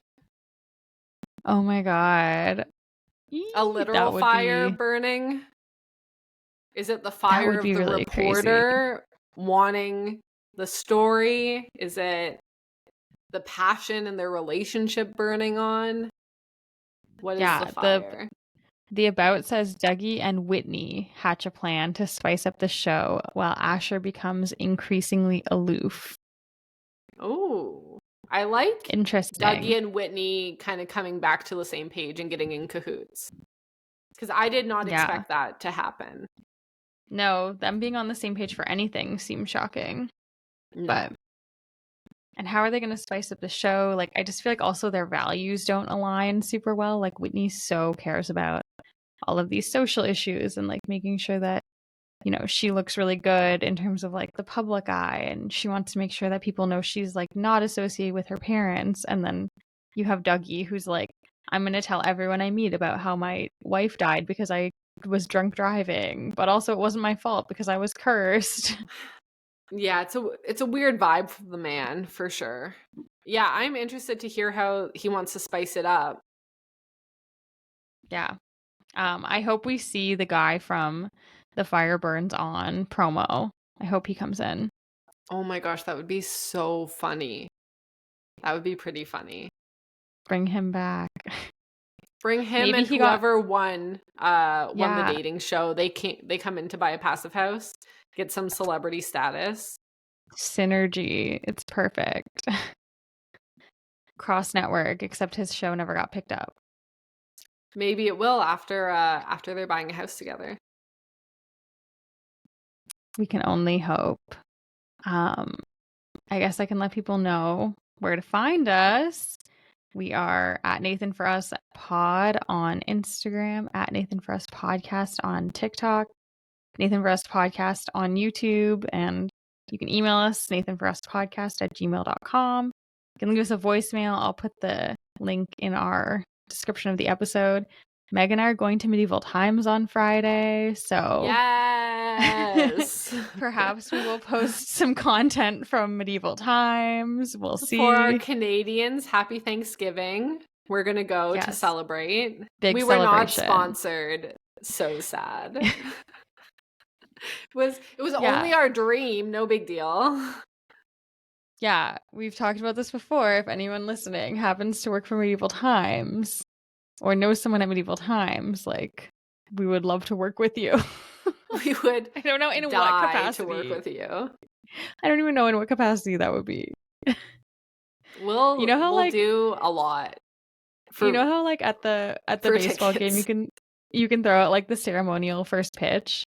Oh my god. A literal fire burning? Is it the fire of the really reporter wanting the story? Is it the passion in their relationship burning on? What is the fire? The about says Dougie and Whitney hatch a plan to spice up the show while Asher becomes increasingly aloof. Oh, I like interesting. Dougie and Whitney kind of coming back to the same page and getting in cahoots. Because I did not expect that to happen. No, them being on the same page for anything seems shocking. No. And how are they going to spice up the show? Like, I just feel like also their values don't align super well. Like, Whitney so cares about all of these social issues and like making sure that, she looks really good in terms of like the public eye. And she wants to make sure that people know she's like not associated with her parents. And then you have Dougie who's like, I'm going to tell everyone I meet about how my wife died because I was drunk driving, but also it wasn't my fault because I was cursed. Yeah, it's a weird vibe for the man, for sure. Yeah, I'm interested to hear how he wants to spice it up. Yeah. I hope we see the guy from the Fire Burns On promo. I hope he comes in. Oh my gosh, that would be so funny. That would be pretty funny. Bring him back. Bring him Maybe and he whoever won the Yeah. dating show. They come in to buy a passive house, get some celebrity status. Synergy. It's perfect. Cross network, except his show never got picked up. Maybe it will after they're buying a house together. We can only hope. I guess I can let people know where to find us. We are at Nathan For Us Pod on Instagram, at Nathan For Us Podcast on TikTok, Nathan For Us Podcast on YouTube, and you can email us, nathanforuspodcast@gmail.com. You can leave us a voicemail. I'll put the link in our description of the episode. Meg and I are going to Medieval Times on Friday, so yes, perhaps we will post some content from Medieval Times. We'll see. For our Canadians, happy Thanksgiving. We're gonna go to Yes. celebrate. Big we were not celebration. sponsored. So sad. It was Yeah. only our dream. No big deal. Yeah, we've talked about this before. If anyone listening happens to work for Medieval Times or knows someone at Medieval Times, like, we would love to work with you. We would. I don't know in die what capacity. to work with you. I don't even know in what capacity that would be. We'll You know how, we'll like- do a lot. You know how, like, at the for baseball tickets. game you can throw out like the ceremonial first pitch.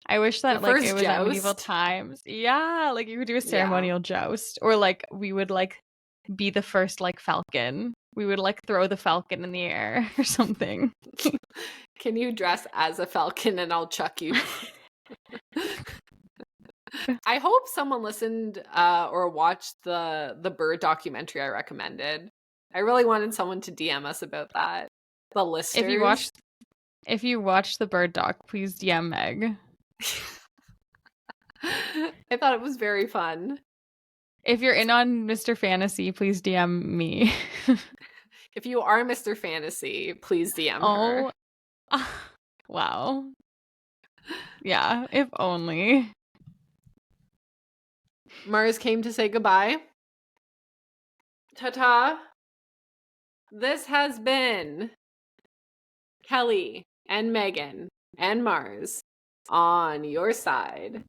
I wish that The like first it was at Medieval joust? Times. Yeah, like you could do a ceremonial joust, or like we would like be the first like falcon. We would like throw the falcon in the air or something. Can you dress as a falcon and I'll chuck you? I hope someone listened or watched the bird documentary I recommended. I really wanted someone to DM us about that. The listeners. If you watch the bird doc, please DM Meg. I thought it was very fun. If you're in on Mr. Fantasy, please DM me. If you are Mr. Fantasy, please DM her. Oh, wow. Yeah, if only. Mars came to say goodbye. Ta-ta. This has been Kelly and Megan and Mars on your side.